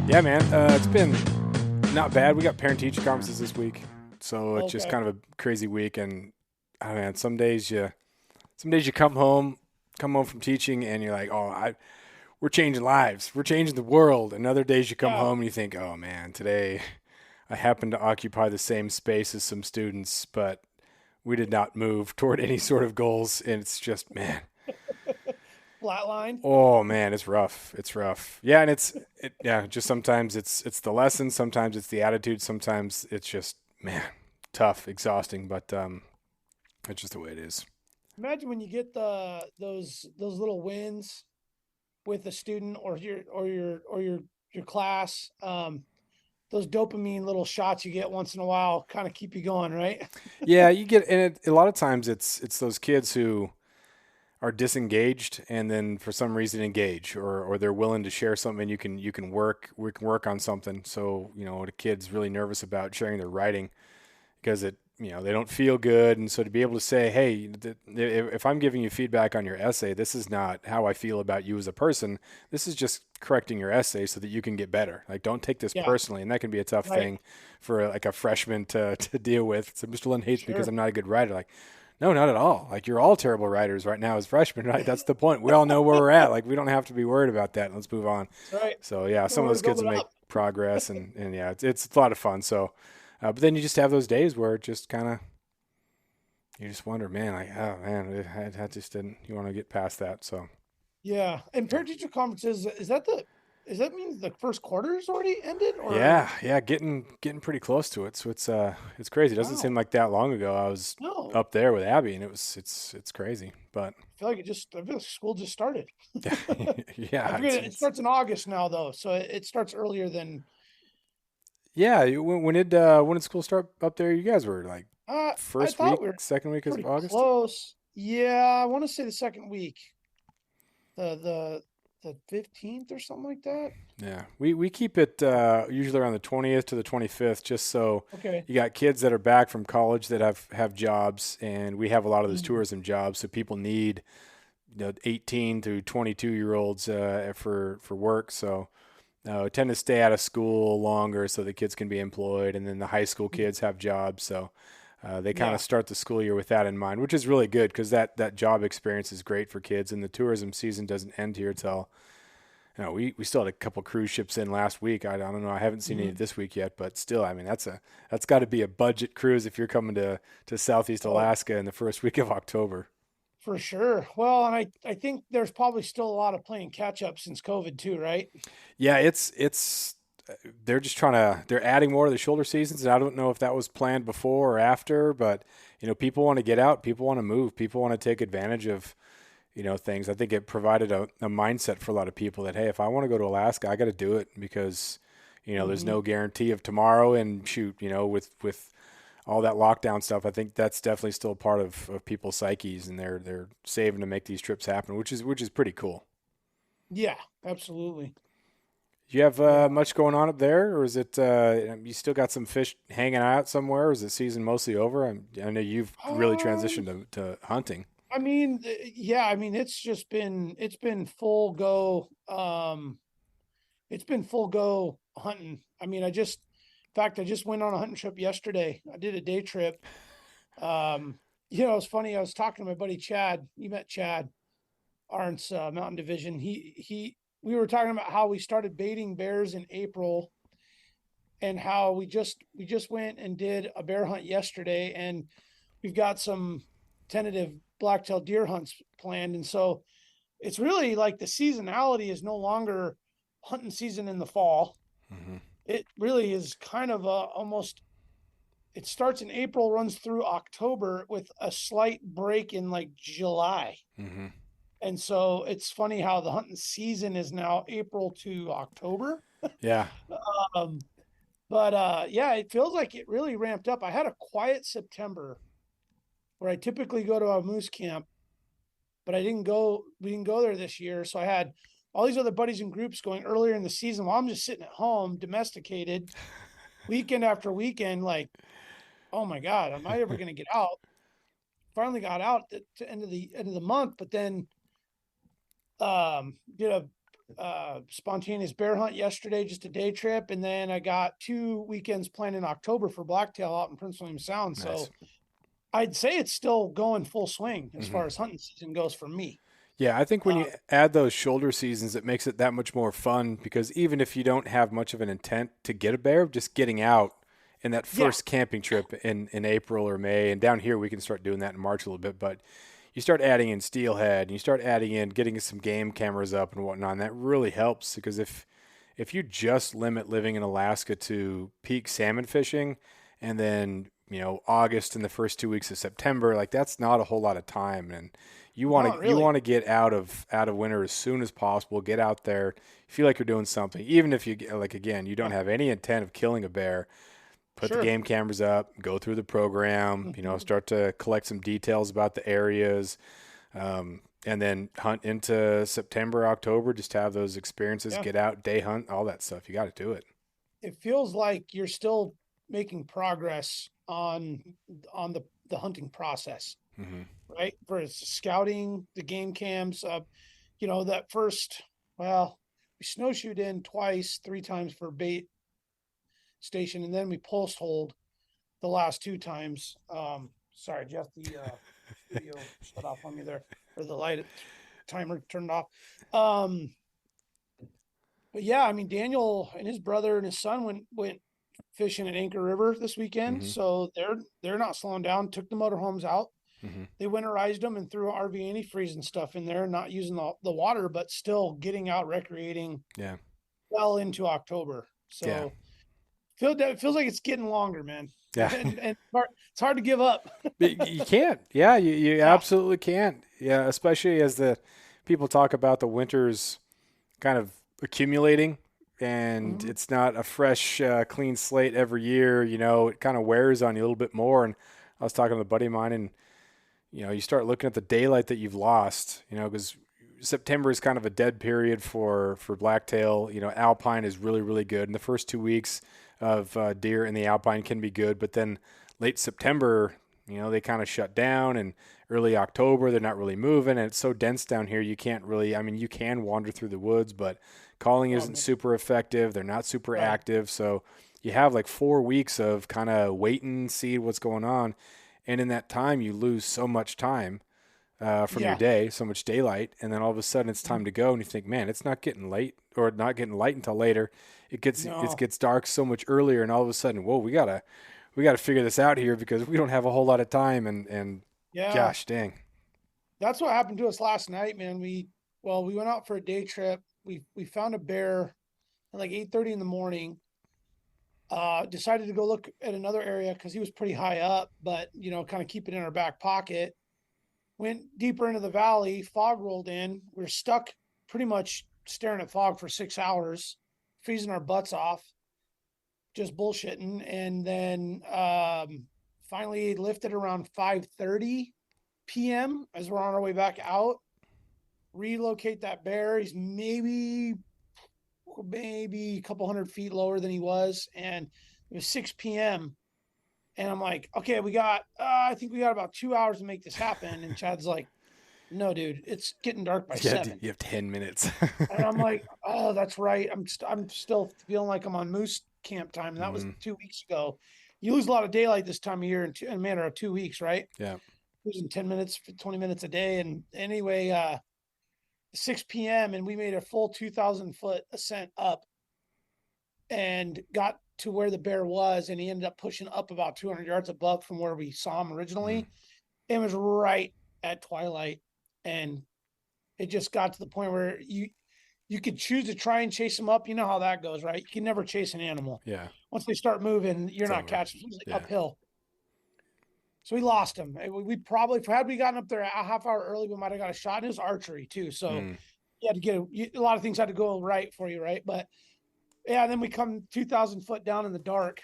Yeah, man. It's been not bad. We got parent-teacher conferences this week, so it's just Okay. kind of a crazy week. And oh man, some days you come home from teaching, and you're like, we're changing lives, we're changing the world. And other days you come Yeah. home and you think, oh man, today I happen to occupy the same space as some students, but we did not move toward any sort of goals. And it's just, man, Flatline. oh man, it's rough. It's rough. Yeah, and yeah, just sometimes it's the lesson, sometimes it's the attitude, sometimes it's just man, tough, exhausting, but it's just the way it is. Imagine when you get those little wins with a student or your class. Those dopamine little shots you get once in a while kind of keep you going, right? Yeah, you get and a lot of times it's those kids who are disengaged and then for some reason engage or they're willing to share something and we can work on something. So, the kid's really nervous about sharing their writing because they don't feel good. And so to be able to say, hey, if I'm giving you feedback on your essay, this is not how I feel about you as a person. This is just correcting your essay so that you can get better. Like, don't take this Yeah. personally. And that can be a tough Right. thing for like a freshman to deal with. So Mr. Lynn hates me because Sure. I'm not a good writer. Like, no, not at all. Like, you're all terrible writers right now as freshmen, right? That's the point. We all know where we're at. Like, we don't have to be worried about that. Let's move on. That's right. So yeah, Know some of where to those kids build will it make up. progress, and yeah, it's a lot of fun. So, but then you just have those days where it just kind of you just wonder, man, like, oh man, I just didn't. You want to get past that, so Yeah. And parent teacher conferences, does that mean the first quarter is already ended or yeah, getting pretty close to it. So it's crazy. It doesn't seem wow. like that long ago. I was No. up there with Abby, and it's crazy. But I feel like school just started. I yeah, forget it starts in August now though. So it starts earlier than yeah. When did school start up there? You guys were like I first thought week, we were second week of pretty August. close. Yeah, I want to say the second week. The 15th or something like that. Yeah, we keep it usually around the 20th to the 25th, just so Okay. you got kids that are back from college that have jobs, and we have a lot of those Mm. tourism jobs, so people need 18 to 22 year olds for work. So tend to stay out of school longer so the kids can be employed, and then the high school Mm. kids have jobs, so they kind of Yeah. start the school year with that in mind, which is really good because that job experience is great for kids, and the tourism season doesn't end here till we still had a couple cruise ships in last week. I don't know. I haven't seen any Hmm. this week yet, but still, I mean, that's got to be a budget cruise if you're coming to Southeast Oh, Alaska in the first week of October. for sure. Well, and I think there's probably still a lot of playing catch up since COVID too, right? Yeah, it's they're just they're adding more to the shoulder seasons, and I don't know if that was planned before or after, but people want to get out, people want to move, people want to take advantage of things. I think it provided a mindset for a lot of people that hey, if I want to go to Alaska, I got to do it because there's Hmm. no guarantee of tomorrow. And shoot, with all that lockdown stuff, I think that's definitely still part of people's psyches, and they're saving to make these trips happen, which is pretty cool. Yeah, absolutely. Do you have Yeah. much going on up there, or is it you still got some fish hanging out somewhere? Or is the season mostly over? I know you've really Um, transitioned to hunting. yeah, I mean, it's been full go. It's been full go hunting. In fact, I just went on a hunting trip yesterday. I did a day trip. Um, it's funny. I was talking to my buddy Chad. You met Chad, Arndt's Mountain Division. We were talking about how we started baiting bears in April, and how we just went and did a bear hunt yesterday, and we've got some tentative black-tailed deer hunts planned, and so it's really like the seasonality is no longer hunting season in the fall. Hmm. It really is kind of almost it starts in April, runs through October with a slight break in like July. Hmm. And so it's funny how the hunting season is now April to October. Yeah. Um, but yeah, it feels like it really ramped up. I had a quiet September where I typically go to a moose camp, but we didn't go there this year. So I had all these other buddies and groups going earlier in the season while I'm just sitting at home, domesticated, weekend after weekend, like, oh my God, am I ever going to get out? Finally got out to end of the month, but then did spontaneous bear hunt yesterday, just a day trip, and then I got 2 weekends planned in October for blacktail out in Prince William Sound. Nice. So I'd say it's still going full swing as Hmm. far as hunting season goes for me. Yeah, I think when Uh, you add those shoulder seasons, it makes it that much more fun because even if you don't have much of an intent to get a bear, just getting out in that yeah, first camping trip in April or May, and down here we can start doing that in March a little bit, but you start adding in steelhead and you start adding in getting some game cameras up and whatnot, and that really helps because if you just limit living in Alaska to peak salmon fishing and then, August and the first 2 weeks of September, like that's not a whole lot of time. And not you really. want to get out of winter as soon as possible, get out there, feel like you're doing something. Even if you like again, you don't Yeah, have any intent of killing a bear, put the sure. game cameras up, go through the program, Mhm. start to collect some details about the areas, and then hunt into September, October. Just have those experiences, Yeah, get out, day hunt, all that stuff. You got to do it. it feels like you're still making progress on the hunting process, Hmm. right? For scouting, the game cams, that first, well, we snowshoed in twice, 3 times for bait station, and then we post hold the last 2 times. Sorry, Jeff, the studio shut off on me there, or the light timer turned off. Um, but yeah, I mean, Daniel and his brother and his son went fishing at Anchor River this weekend, Hmm. so they're not slowing down. Took the motorhomes out. Hmm. They winterized them and threw RV antifreeze and stuff in there, not using the water, but still getting out recreating Yeah. well into October. Yeah. So it feels like it's getting longer, man. Yeah. And it's hard to give up. You can't. Yeah, you Yeah. absolutely can't. Yeah, especially as the people talk about the winters kind of accumulating and Mhm. it's not a fresh, clean slate every year. It kind of wears on you a little bit more. And I was talking to a buddy of mine, and you start looking at the daylight that you've lost. Because September is kind of a dead period for blacktail. Alpine is really really good, and the first 2 weeks of deer in the alpine can be good, but then late September, they kind of shut down, and early October they're not really moving, and it's so dense down here you can't really. I mean, you can wander through the woods, but calling Oh isn't man. super effective. They're not super Right. active, so you have like 4 weeks of kind of waiting, see what's going on, and in that time you lose so much time from your Yeah. day, so much daylight, and then all of a sudden it's time to go, and you think, man, it's not getting late or not getting light until later. It No. gets dark so much earlier, and all of a sudden, whoa, we gotta figure this out here because we don't have a whole lot of time, and Yeah. gosh dang. That's what happened to us last night, man. We went out for a day trip. We found a bear at like 8:30 in the morning. Decided to go look at another area because he was pretty high up, but kind of keep it in our back pocket. Went deeper into the valley, fog rolled in. We were stuck pretty much staring at fog for 6 hours, freezing our butts off, just bullshitting. And then finally lifted around 5:30 p.m. as we're on our way back out. Relocate that bear. He's maybe a couple 100 feet lower than he was, and it was 6 p.m. And I'm like, okay, I think we got about 2 hours to make this happen. And Chad's like, no, dude, it's getting dark by Yeah, 7. you have 10 minutes. And I'm like, oh, that's right. I'm still feeling like I'm on moose camp time. And that was Hmm. 2 weeks ago. You lose a lot of daylight this time of year in a matter of 2 weeks, right? Yeah. Losing 10 minutes, 20 minutes a day. And anyway, 6 p.m. and we made a full 2,000 foot ascent up and got to where the bear was. And he ended up pushing up about 200 yards above from where we saw him Mm. originally. It was right at twilight. And it just got to the point where you could choose to try and chase them up. You know how that goes, right? You can never chase an animal. Yeah, Once they start moving, you're it's not over. catching them. It's like Yeah. uphill. So we lost him. We probably, had we gotten up there a half hour early, we might have got a shot. And it was archery too. So Mm. you had to a lot of things had to go right for you, right? But yeah, then we come 2,000 foot down in the dark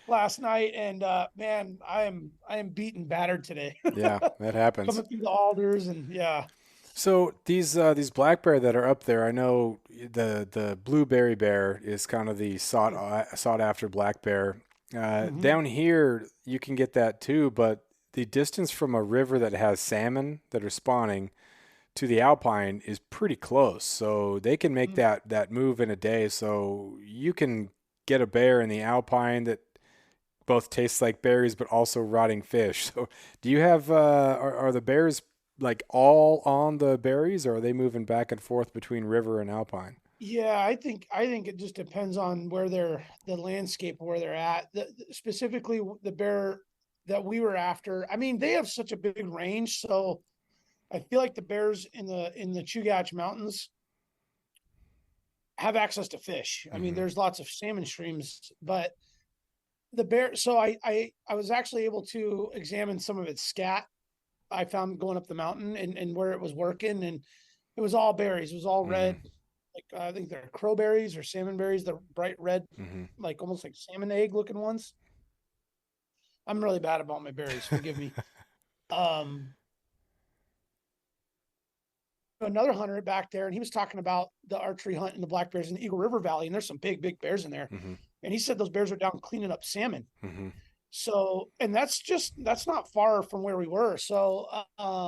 last night, and man, I am beaten battered today. Yeah, that happens. Coming through the alders, and yeah. So these black bear that are up there, I know the blueberry bear is kind of the sought after black bear. Mm-hmm. Down here, you can get that too, but the distance from a river that has salmon that are spawning to the Alpine is pretty close, so they can make Mm. that move in a day. So you can get a bear in the Alpine that both tastes like berries but also rotting fish. So do you have are the bears like all on the berries, or are they moving back and forth between river and Alpine? Yeah, I think it just depends on where they're the landscape where they're at. Specifically, the bear that we were after. I mean, they have such a big range, so I feel like the bears in the Chugach Mountains have access to fish. I mean, Mm-hmm. there's lots of salmon streams, but the bear. So I was actually able to examine some of its scat. I found going up the mountain and where it was working, and it was all berries. It was all Mm-hmm. red. Like I think they're crowberries or salmon berries. They're bright red, Mm-hmm. like almost like salmon egg looking ones. I'm really bad about my berries. Forgive me. Um, Another hunter back there, and he was talking about the archery hunt in the black bears in the Eagle River Valley, and there's some big bears in there. Mm-hmm. And he said those bears are down cleaning up salmon. Mm-hmm. So, and that's not far from where we were. So, I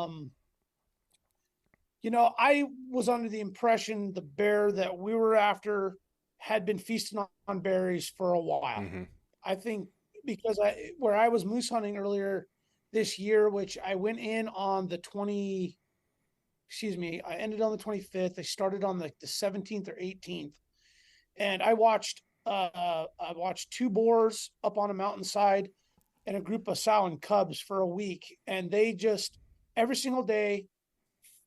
was under the impression the bear that we were after had been feasting on berries for a while. Mm-hmm. I think because where I was moose hunting earlier this year, which I went in on the 20, excuse me, I ended on the 25th. I started on the 17th or 18th, and I watched two boars up on a mountainside and a group of sow and cubs for a week, and they just every single day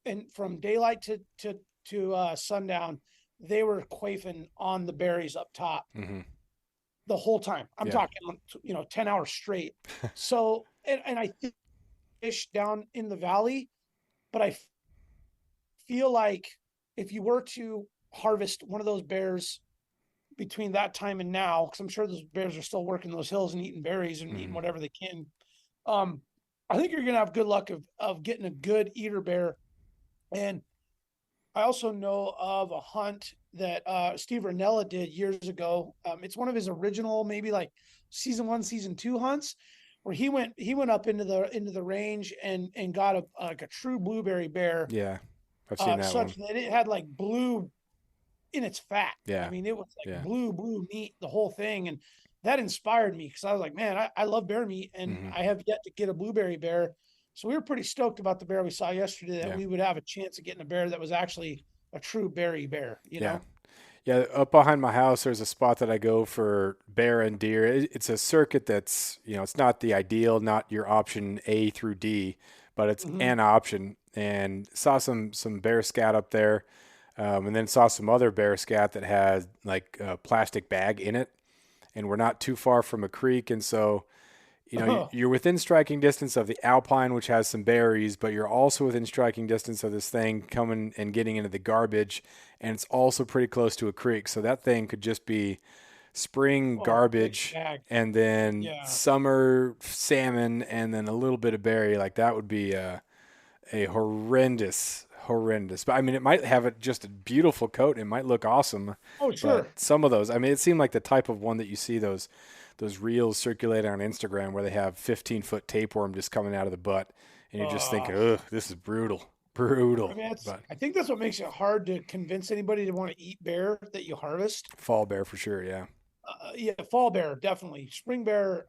and from daylight to sundown, they were quaffing on the berries up top Mm-hmm. the whole time. I'm Yeah. talking 10 hours straight. So and I fish down in the valley, but I feel like if you were to harvest one of those bears between that time and now, because I'm sure those bears are still working those hills and eating berries and eating Mm-hmm. whatever they can. um I think you're gonna have good luck of getting a good eater bear. And I also know of a hunt that Steve Ranella did years ago. It's one of his original, maybe like season one, season two hunts, where he went up into the range and got a like a true blueberry bear, Yeah. I've seen that such one. that it had like blue in its fat. I Yeah. mean, it was like Yeah. blue meat, the whole thing, and that inspired me because I was like, man, I love bear meat, and Mm-hmm. I have yet to get a blueberry bear. So we were pretty stoked about the bear we saw yesterday that Yeah. we would have a chance of getting a bear that was actually a true berry bear, you Yeah. know? Yeah, up behind my house, there's a spot that I go for bear and deer. It's a circuit that's, it's not the ideal, not your option A through D, but it's Mm-hmm. an option. And saw some bear scat up there, and then saw some other bear scat that had like a plastic bag in it. And we're not too far from a creek, and so Oh, you're within striking distance of the Alpine, which has some berries, but you're also within striking distance of this thing coming and getting into the garbage, and it's also pretty close to a creek. So that thing could just be spring mixed garbage bag. and then Yeah. summer salmon and then a little bit of berry. Like that would be a horrendous. But I mean, it might have just a beautiful coat. It might look awesome, Oh, but sure. some of those, I mean, it seemed like the type of one that you see those reels circulating on Instagram where they have 15-foot tapeworm just coming out of the butt, and you're just thinking, Uh, ugh, this is brutal, I brutal. mean, But I think that's what makes it hard to convince anybody to want to eat bear that you harvest. fall bear for sure, yeah. Yeah, fall bear definitely. Spring bear,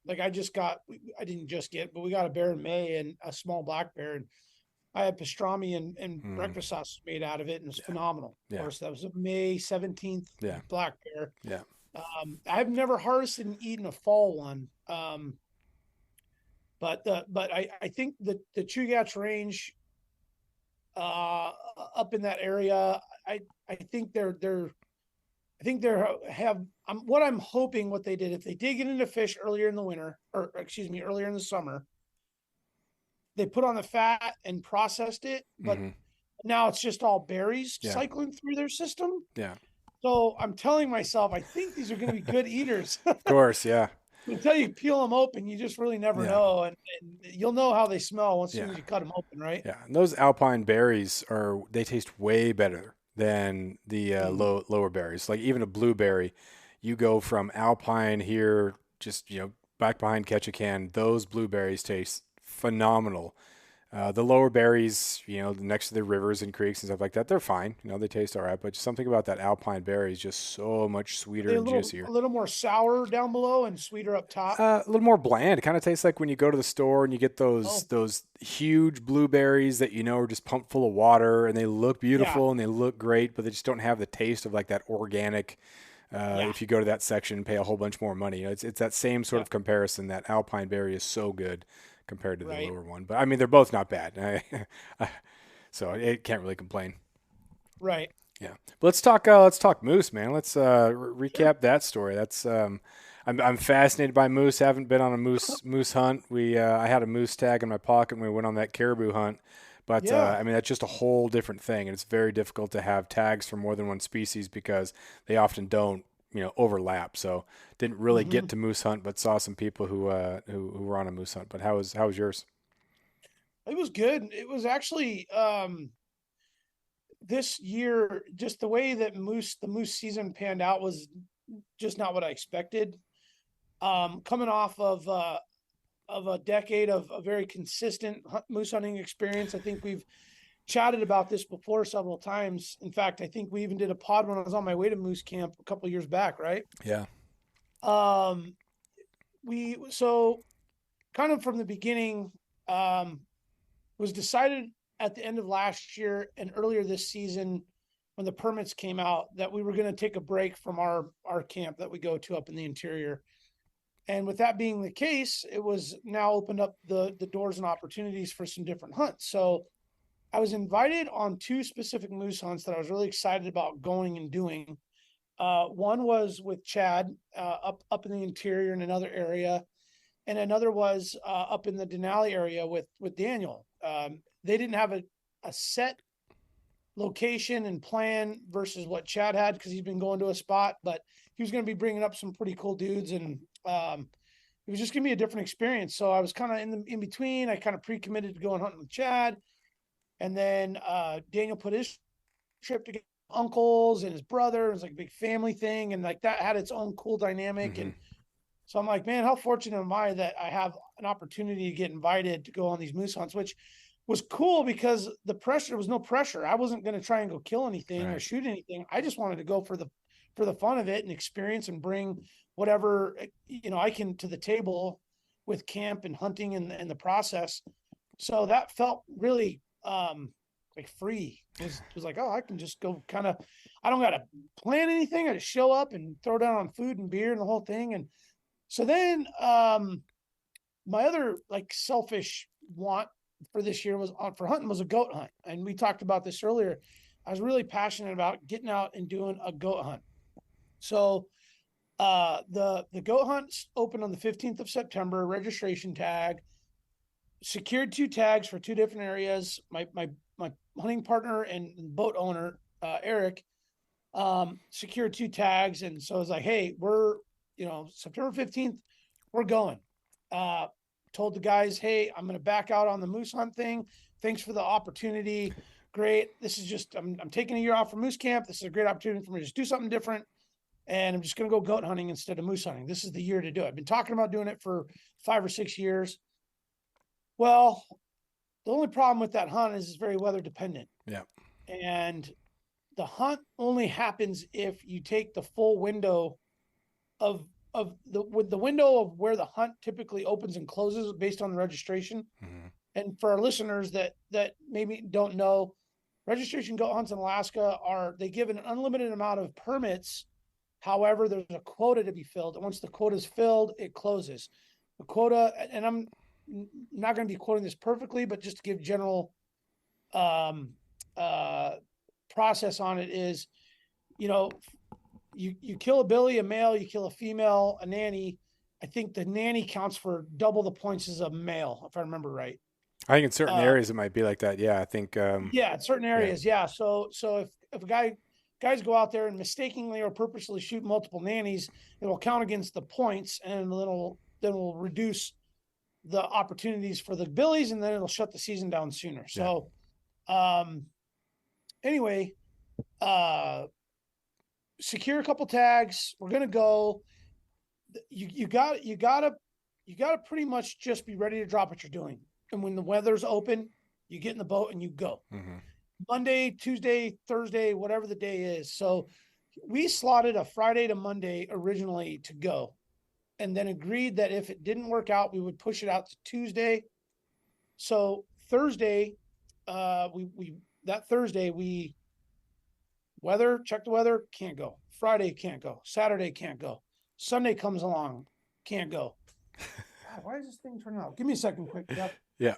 like I didn't just get, but we got a bear in May and a small black bear, and I had pastrami and Mm, breakfast sauce made out of it, and it was yeah, phenomenal. Of yeah, course, that was a May 17th yeah, black bear. yeah. I've never harvested and eaten a fall one, but I think the Chugach Range up in that area, I think they're have what I'm hoping what they did if they did get into fish earlier in the winter or excuse me earlier in the summer, they put on the fat and processed it, but Hmm. now it's just all berries Yeah, cycling through their system. yeah, So I'm telling myself, I think these are going to be good eaters. of course, yeah, Until you peel them open, you just really never yeah, know, and you'll know how they smell as soon yeah. as you cut them open, right? Yeah, and those alpine berries they taste way better than the Mm. lower berries. Like even a blueberry, you go from alpine here, just back behind Ketchikan. Those blueberries taste phenomenal. The lower berries, next to the rivers and creeks and stuff like that, they're fine. They taste all right. But just something about that alpine berry is just so much Are sweeter they and juicier. a little more sour down below and sweeter up top? A little more bland. It kind of tastes like when you go to the store and you get those Oh, those huge blueberries that are just pumped full of water, and they look yeah, beautiful and they look great, but they just don't have the taste of like that organic. yeah, If you go to that section and pay a whole bunch more money, it's that same sort yeah, of comparison. That alpine berry is so good compared to the right, lower one, but I mean they're both not bad. So it can't really complain. right. Yeah, but let's talk moose, man. Let's Sure. recap that story. I'm fascinated by moose. Haven't been on a moose hunt. I had a moose tag in my pocket when we went on that caribou hunt, but Yeah. I mean that's just a whole different thing, and it's very difficult to have tags for more than one species because they often don't overlap. So didn't really get Hmm. to moose hunt, but saw some people who were on a moose hunt. But how was yours? It was good. It was actually this year, just the way that the moose season panned out was just not what I expected. Coming off of a decade of a very consistent moose hunting experience, I think we've chatted about this before several times. In fact, I think we even did a pod when I was on my way to moose camp a couple of years back, right? Yeah. Um, we so kind of from the beginning, um, was decided at the end of last year and earlier this season when the permits came out that we were going to take a break from our camp that we go to up in the interior. And with that being the case, it was now opened up the doors and opportunities for some different hunts. So I was invited on two specific moose hunts that I was really excited about going and doing. One was with Chad up in the interior in another area, and another was up in the Denali area with Daniel. They didn't have a set location and plan versus what Chad had because he's been going to a spot, but he was going to be bringing up some pretty cool dudes, and it was just going to be a different experience. So I was kind of in between. I kind of pre-committed to going hunting with Chad, and then Daniel put his trip together. Uncles and his brother. It was like a big family thing, and like that had its own cool dynamic. Hmm. And so I'm like, man, how fortunate am I that I have an opportunity to get invited to go on these moose hunts, which was cool because there was no pressure. I wasn't going to try and go kill anything or Right. shoot anything. I just wanted to go for the fun of it and experience and bring whatever I can to the table with camp and hunting and the process. So that felt really like free. It was like, oh, I can just go kind of, I don't got to plan anything. I just show up and throw down on food and beer and the whole thing. And so then my other like selfish want for this year was for hunting was a goat hunt. And we talked about this earlier. I was really passionate about getting out and doing a goat hunt. So the goat hunt opened on the 15th of September, registration tag, secured two tags for two different areas. My hunting partner and boat owner, Eric, secured two tags. And so I was like, hey, we're, September 15th, we're going. Uh, Told the guys, hey, I'm going to back out on the moose hunt thing. Thanks for the opportunity. Great. This is just, I'm taking a year off from moose camp. This is a great opportunity for me to just do something different. And I'm just going to go goat hunting instead of moose hunting. This is the year to do it. I've been talking about doing it for 5 or 6 years. Well, the only problem with that hunt is it's very weather dependent. Yeah. And the hunt only happens if you take the full window of the window of where the hunt typically opens and closes based on the registration. Hmm. And for our listeners that maybe don't know, registration goat hunts in Alaska they give an unlimited amount of permits. However, there's a quota to be filled, and once the quota is filled, it closes. The quota, and I'm not going to be quoting this perfectly, but just to give general um, uh, process on it is, you know, you kill a billy, a male, you kill a female, a nanny. I think the nanny counts for double the points as a male, if I remember right. I think in certain Uh, areas it might be like that. Yeah, I think. yeah, in certain Yeah, areas, yeah. So if a guys go out there and mistakenly or purposely shoot multiple nannies, it will count against the points, and then will reduce the opportunities for the billies, and then it'll shut the season down sooner. yeah. So, um, anyway, uh, secure a couple tags. We're gonna go. You gotta pretty much just be ready to drop what you're doing. And when the weather's open, You get in the boat and you go. Mm-hmm. Monday, Tuesday, Thursday, whatever the day is. So we slotted a Friday to Monday originally to go, and then agreed that if it didn't work out, we would push it out to Tuesday. So Thursday, we that Thursday we check the weather, can't go. Friday can't go. Saturday can't go. Sunday comes along, can't go. God, why is this thing turning off? Give me a second, quick, Jeff. Yeah.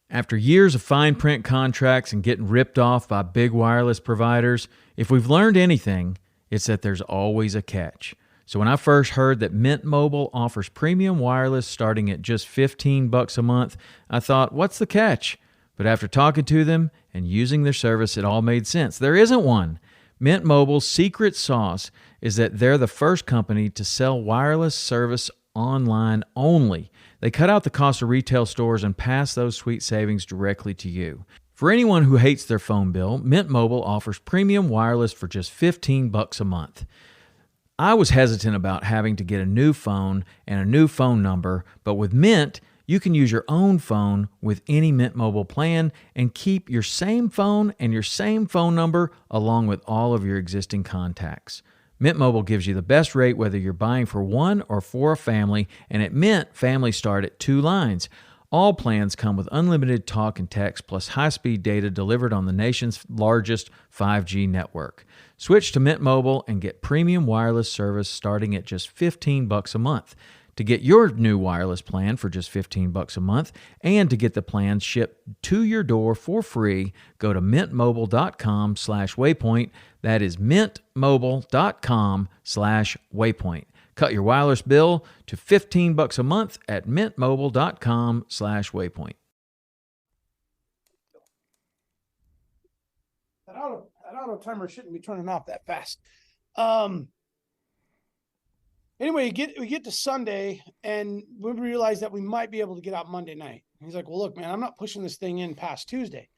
After years of fine print contracts and getting ripped off by big wireless providers, if we've learned anything, it's that there's always a catch. So when I first heard that Mint Mobile offers premium wireless starting at just $15 a month, I thought, what's the catch? But after talking to them and using their service, it all made sense. There isn't one. Mint Mobile's secret sauce is that they're the first company to sell wireless service online only. They cut out the cost of retail stores and pass those sweet savings directly to you. For anyone who hates their phone bill, Mint Mobile offers premium wireless for just $15 a month. I was hesitant about having to get a new phone and a new phone number, but with Mint, you can use your own phone with any Mint Mobile plan and keep your same phone and your same phone number along with all of your existing contacts. Mint Mobile gives you the best rate whether you're buying for one or for a family, and at Mint, families start at 2 lines. All plans come with unlimited talk and text plus high-speed data delivered on the nation's largest 5G network. Switch to Mint Mobile and get premium wireless service starting at just $15 a month. To get your new wireless plan for just $15 a month and to get the plan shipped to your door for free, go to mintmobile.com/waypoint. That is mintmobile.com/waypoint. Cut your wireless bill to $15 a month at mintmobile.com/waypoint. That auto timer shouldn't be turning off that fast. Anyway, we get to Sunday and we realize that we might be able to get out Monday night. He's like, well, look, man, I'm not pushing this thing in past Tuesday.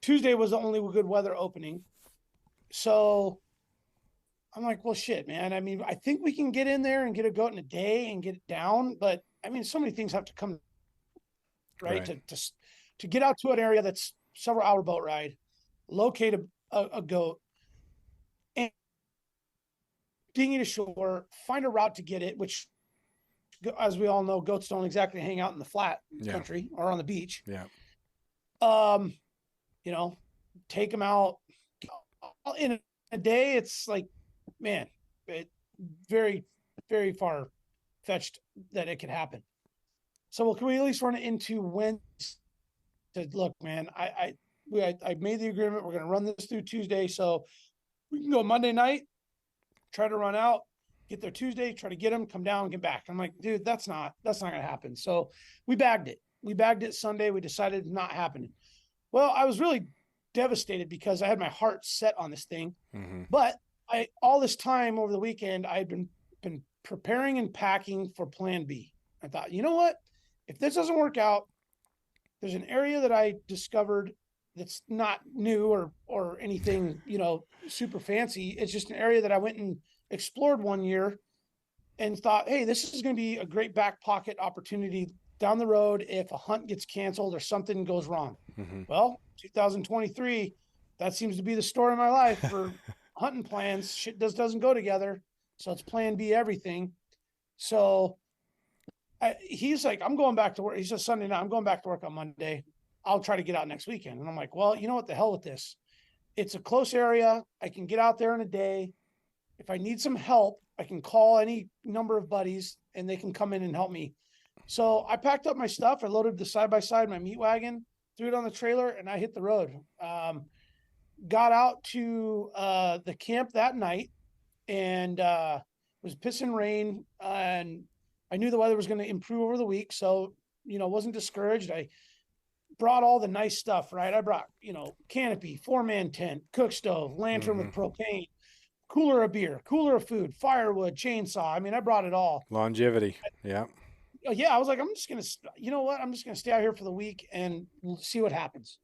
Tuesday was the only good weather opening. So I'm like, well, shit, man. I mean, I think we can get in there and get a goat in a day and get it down. But I mean, so many things have to come right. To get out to an area that's several hour boat ride, locate a goat, and dinghy to shore, find a route to get it, which, as we all know, goats don't exactly hang out in the flat country or on the beach. Yeah. You know, take them out in a day. It's like, man, it very, very far fetched that it could happen. So, well, can we at least run it into Wednesday? Look, man, I made the agreement. We're going to run this through Tuesday. So we can go Monday night, try to run out, get there Tuesday, try to get them, come down, get back. I'm like, dude, that's not going to happen. So we bagged it. We bagged it Sunday. We decided not happening. Well, I was really devastated because I had my heart set on this thing. Mm-hmm. But all this time over the weekend, I had been preparing and packing for plan B. I thought, you know what? If this doesn't work out, there's an area that I discovered that's not new or anything, super fancy. It's just an area that I went and explored one year and thought, hey, this is going to be a great back pocket opportunity down the road if a hunt gets canceled or something goes wrong. Mm-hmm. Well, 2023, that seems to be the story of my life for hunting plans. Shit doesn't go together. So it's plan B everything. So he's like, I'm going back to work. He says Sunday night, I'm going back to work on Monday. I'll try to get out next weekend. And I'm like, well, you know what? The hell with this. It's a close area. I can get out there in a day. If I need some help, I can call any number of buddies and they can come in and help me. So I packed up my stuff. I loaded the side-by-side, my meat wagon, threw it on the trailer, and I hit the road. Got out to the camp that night, and it was pissing rain, and I knew the weather was going to improve over the week, so, wasn't discouraged. I brought all the nice stuff, right? I brought, canopy, 4-man tent, cook stove, lantern with propane, cooler of beer, cooler of food, firewood, chainsaw. I mean, I brought it all. Longevity. Yeah. Yeah. I was like, I'm just going to, you know what? I'm just going to stay out here for the week and we'll see what happens.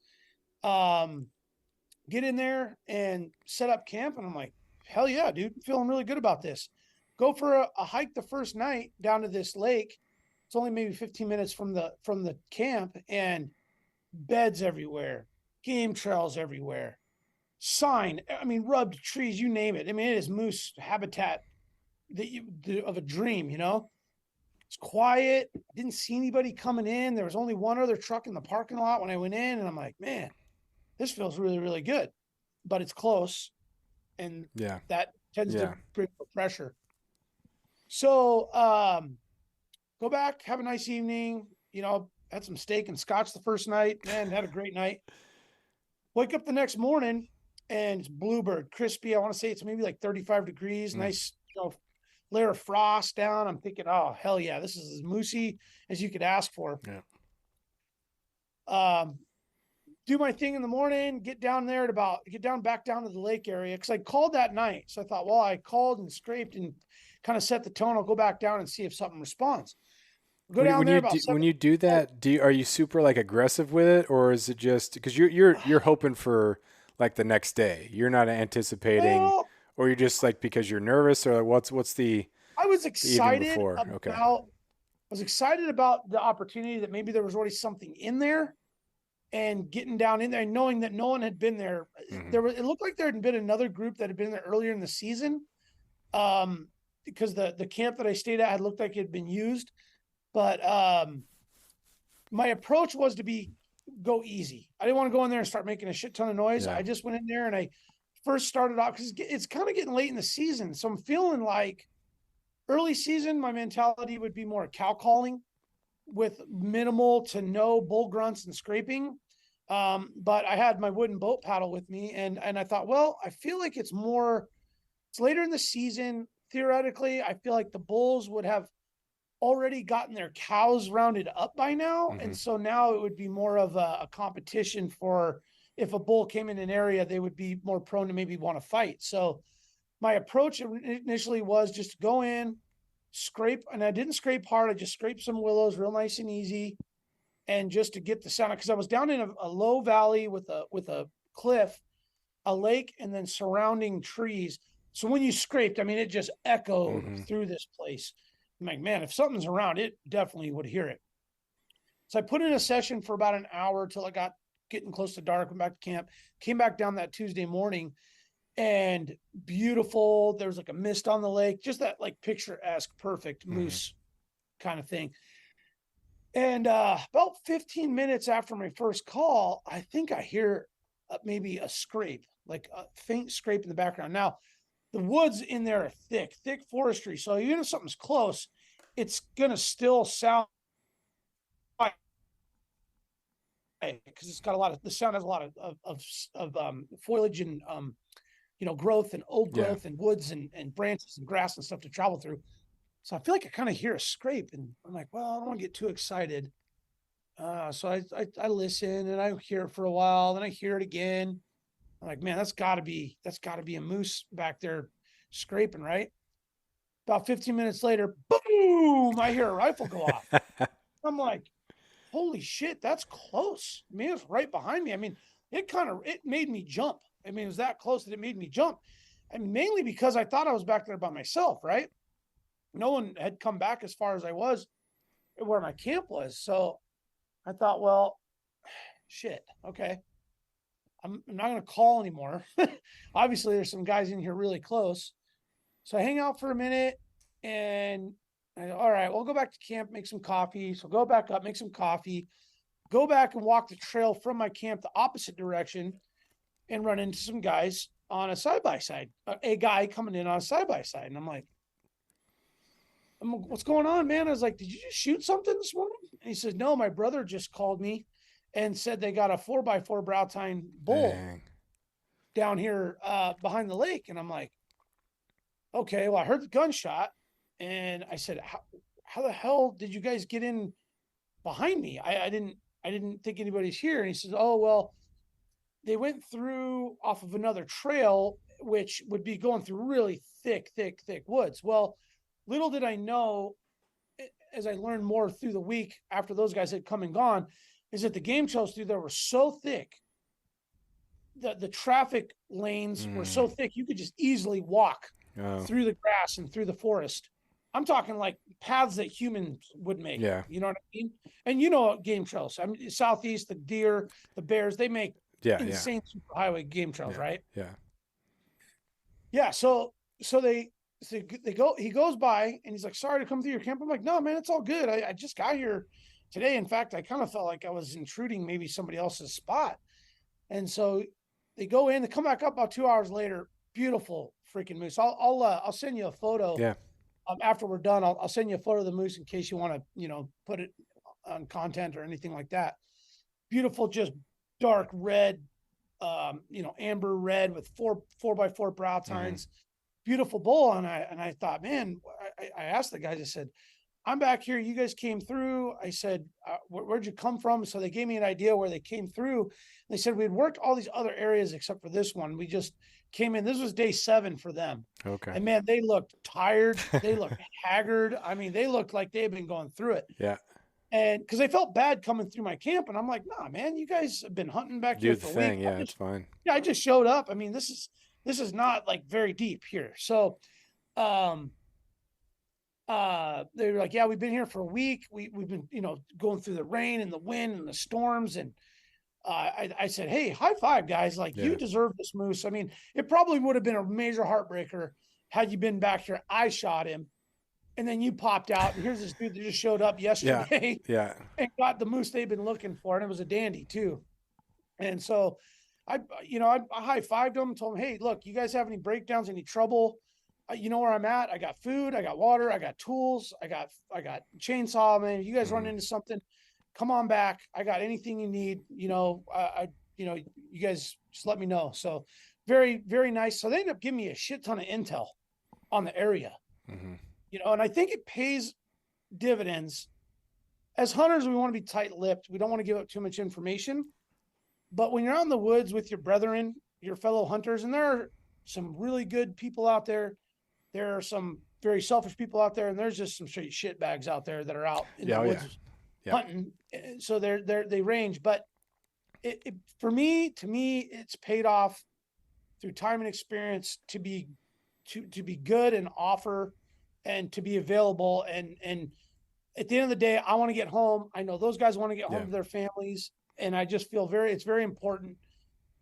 Get in there and set up camp. And I'm like, hell yeah, dude, feeling really good about this. Go for a hike the first night down to this lake. It's only maybe 15 minutes from the camp, and beds everywhere, game trails everywhere, rubbed trees, you name it. I mean, it is moose habitat of a dream, It's quiet. Didn't see anybody coming in. There was only one other truck in the parking lot when I went in, and I'm like, man, this feels really, really good. But it's close, and that tends to bring pressure. So go back, have a nice evening. Had some steak and scotch the first night. Man, had a great night. Wake up the next morning, and it's bluebird, crispy. I want to say it's maybe like 35 degrees. Nice, layer of frost down. I'm thinking, oh, hell yeah, this is as moosey as you could ask for. Yeah. Do my thing in the morning, get down back down to the lake area. Cause I called that night. So I thought, well, I called and scraped and kind of set the tone. I'll go back down and see if something responds. Go down there about when you do that, are you super like aggressive with it, or is it just because you're hoping for like the next day? You're not anticipating, or you're just like because you're nervous, or what's the? I was excited Okay. I was excited about the opportunity that maybe there was already something in there, and getting down in there and knowing that no one had been there. It looked like there had been another group that had been there earlier in the season, because the camp that I stayed at had looked like it had been used. But my approach was to go easy. I didn't want to go in there and start making a shit ton of noise. I just went in there and I first started off because it's kind of getting late in the season. So I'm feeling like early season, my mentality would be more cow calling with minimal to no bull grunts and scraping. But I had my wooden boat paddle with me, and I thought, well, I feel like it's later in the season. Theoretically, I feel like the bulls would have already gotten their cows rounded up by now. And so now it would be more of a competition for if a bull came in an area, they would be more prone to maybe want to fight. So my approach initially was just to go in, scrape, and I didn't scrape hard. I just scraped some willows real nice and easy. And just to get the sound, because I was down in a low valley with a cliff, a lake, and then surrounding trees. So when you scraped, I mean, it just echoed through this place. I'm like, man, if something's around, it definitely would hear it. So I put in a session for about an hour till I got getting close to dark, went back to camp, came back down that Tuesday morning, and beautiful. There was like a mist on the lake, just that like picturesque, perfect moose kind of thing. And about 15 minutes after my first call, I think I hear maybe a scrape, like a faint scrape in the background. Now, the woods in there are thick forestry. So even if something's close, it's going to still sound because it's got the sound has a lot of foliage and, growth and old growth and woods and branches and grass and stuff to travel through. So I feel like I kind of hear a scrape, and I'm like, well, I don't want to get too excited. So I listen and I hear it for a while, then I hear it again. I'm like, man, that's gotta be a moose back there scraping, right? About 15 minutes later, boom, I hear a rifle go off. I'm like, holy shit, that's close. I mean, it's right behind me. I mean, it made me jump. I mean, it was that close that it made me jump. And mainly because I thought I was back there by myself, right? No one had come back as far as I was where my camp was. So I thought, well, shit, okay. I'm not going to call anymore. Obviously, there's some guys in here really close. So I hang out for a minute, and all right, we'll go back to camp, make some coffee. So go back up, make some coffee, go back and walk the trail from my camp the opposite direction, and run into some guys on a side-by-side, a guy coming in on a side-by-side. And I'm like, what's going on, man? I was like, did you just shoot something this morning? And he says, no, my brother just called me and said they got a 4x4 brow tine bull down here behind the lake. And I'm like, okay, well, I heard the gunshot, and I said, how the hell did you guys get in behind me? I didn't think anybody's here. And he says, oh, well, they went through off of another trail, which would be going through really thick woods. Well, little did I know, as I learned more through the week after those guys had come and gone, is that the game trails through there were so thick that the traffic lanes were so thick you could just easily walk through the grass and through the forest. I'm talking like paths that humans would make. Yeah. You know what I mean? And game trails. I mean, Southeast, the deer, the bears, they make Yeah. Yeah. insane super highway game trails, Yeah. right? Yeah. Yeah. So they go. He goes by and he's like, "Sorry to come through your camp." I'm like, "No, man, it's all good. I just got here today. In fact, I kind of felt like I was intruding maybe somebody else's spot." And so they go in. They come back up about 2 hours later. Beautiful freaking moose. I'll send you a photo. Yeah. After we're done, I'll send you a photo of the moose in case you want to, put it on content or anything like that. Beautiful, just dark red, amber red with 4x4 brow tines. Beautiful bull. And I thought, man, I asked the guys, I said, I'm back here. You guys came through. I said, where'd you come from? So they gave me an idea where they came through. They said, we'd worked all these other areas except for this one. We just came in. This was day 7 for them. Okay. And man, they looked tired. They looked haggard. I mean, they looked like they've been going through it. Yeah. And because they felt bad coming through my camp. And I'm like, nah, man, you guys have been hunting back here Do for the a thing. week. Yeah, it's fine. Yeah, I just showed up. I mean, this is not like very deep here. So they were like, yeah, we've been here for a week. We've been, going through the rain and the wind and the storms. And I said, hey, high five, guys. Like, you deserve this moose. I mean, it probably would have been a major heartbreaker had you been back here. I shot him. And then you popped out. And here's this dude that just showed up yesterday. Yeah. And got the moose they've been looking for. And it was a dandy, too. And so I high fived them, told them, hey, look, you guys have any breakdowns, any trouble? You know where I'm at. I got food, I got water, I got tools, I got chainsaw, man. If you guys run into something, come on back. I got anything you need. You guys just let me know. So very, very nice. So they ended up giving me a shit ton of intel on the area. And I think it pays dividends. As hunters, we want to be tight-lipped. We don't want to give up too much information. But when you're out in the woods with your brethren, your fellow hunters, and there are some really good people out there, there are some very selfish people out there, and there's just some straight shit bags out there that are out in the woods hunting. So they range. But to me, it's paid off through time and experience to be good and offer and to be available. And at the end of the day, I want to get home. I know those guys want to get home to their families. And I just feel it's very important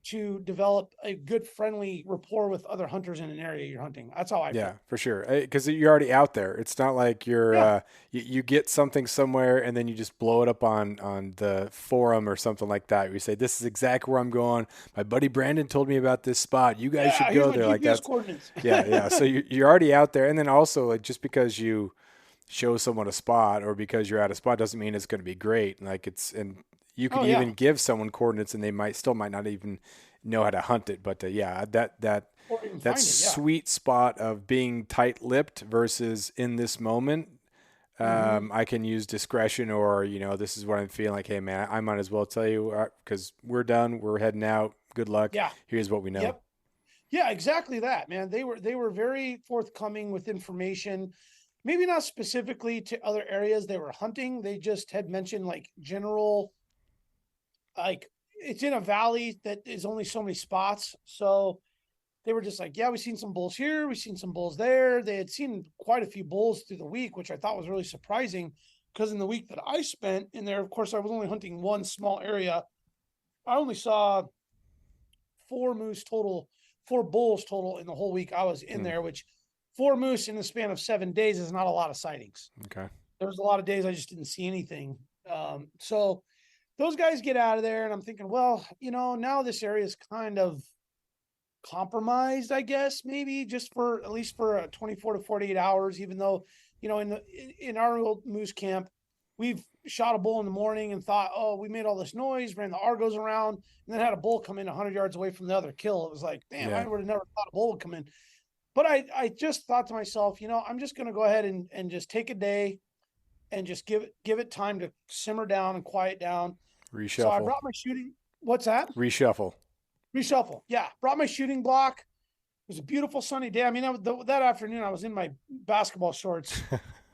to develop a good, friendly rapport with other hunters in an area you're hunting. That's how I feel. Yeah, for sure. Because you're already out there. It's not like you're you get something somewhere and then you just blow it up on the forum or something like that. You say, this is exactly where I'm going. My buddy Brandon told me about this spot. You guys should go there. Like that. Yeah. So you're already out there. And then also, like, just because you show someone a spot or because you're at a spot doesn't mean it's going to be great. And you can even give someone coordinates and they might not even know how to hunt it. But that sweet spot of being tight-lipped versus in this moment, I can use discretion or, this is what I'm feeling like, hey, man, I might as well tell you because we're done. We're heading out. Good luck. Yeah. Here's what we know. Yep. Yeah, exactly that, man. They were very forthcoming with information. Maybe not specifically to other areas they were hunting. They just had mentioned like general, like it's in a valley that is only so many spots. So they were just like, yeah, we've seen some bulls here. We've seen some bulls there. They had seen quite a few bulls through the week, which I thought was really surprising because in the week that I spent in there, of course, I was only hunting one small area. I only saw 4 bulls total in the whole week I was in there, which 4 moose in the span of 7 days is not a lot of sightings. Okay. There was a lot of days I just didn't see anything. So those guys get out of there and I'm thinking, well, now this area is kind of compromised, I guess, maybe just for at least for 24 to 48 hours, even though, in our old moose camp, we've shot a bull in the morning and thought, oh, we made all this noise, ran the Argos around, and then had a bull come in 100 yards away from the other kill. It was like, damn, I would have never thought a bull would come in. But I just thought to myself, I'm just going to go ahead and just take a day and just give it time to simmer down and quiet down. Reshuffle. So I brought my shooting. What's that? Reshuffle. Yeah. Brought my shooting block. It was a beautiful sunny day. I mean, that afternoon I was in my basketball shorts.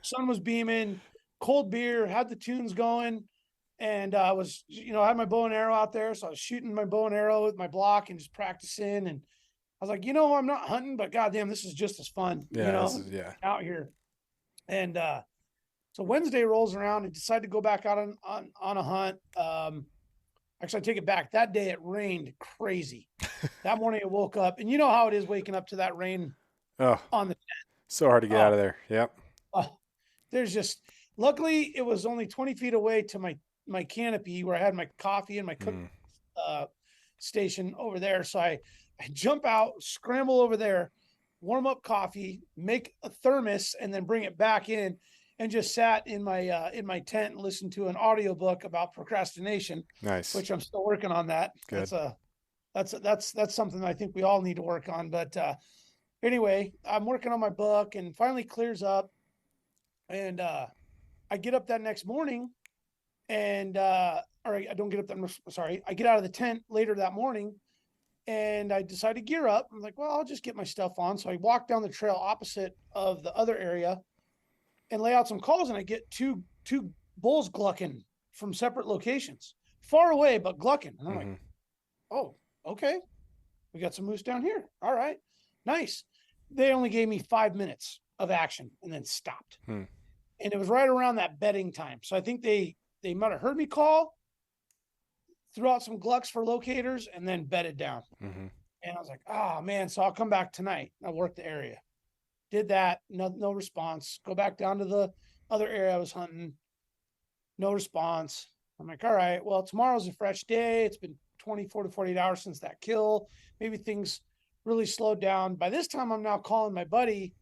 Sun was beaming, cold beer, had the tunes going. And I was, I had my bow and arrow out there. So I was shooting my bow and arrow with my block and just practicing. And I was like, I'm not hunting, but goddamn, this is just as fun, out here. And so Wednesday rolls around and decide to go back out on a hunt. Actually, I take it back. That day it rained crazy. That morning I woke up, and you know how it is waking up to that rain Oh, on the so hard to get oh, out of there. Yep. oh there's just luckily it was only 20 feet away to my canopy where I had my coffee and my cook Mm. uh, station over there. So I jump out, scramble over there, warm up coffee, make a thermos, and then bring it back in, and just sat in my tent and listened to an audiobook about procrastination, Nice. which I'm still working on that. Good. That's something I think we all need to work on. But anyway, I'm working on my book and finally clears up. And I get up that next morning and or I don't get up that sorry, I get out of the tent later that morning and I decide to gear up. I'm like, well, I'll just get my stuff on. So I walk down the trail opposite of the other area and lay out some calls, and I get two bulls glucking from separate locations, far away but glucking. And I'm like, Mm-hmm. oh, okay, we got some moose down here. All right, nice. They only gave me 5 minutes of action and then stopped. Hmm. And it was right around that bedding time. So I think they might have heard me call, threw out some glucks for locators, and then bedded down. Mm-hmm. And I was like, oh man, so I'll come back tonight. I worked the area. Did that, no response. Go back down to the other area I was hunting. No response. I'm like, all right, well, tomorrow's a fresh day. It's been 24 to 48 hours since that kill. Maybe things really slowed down. By this time, I'm now calling my buddy,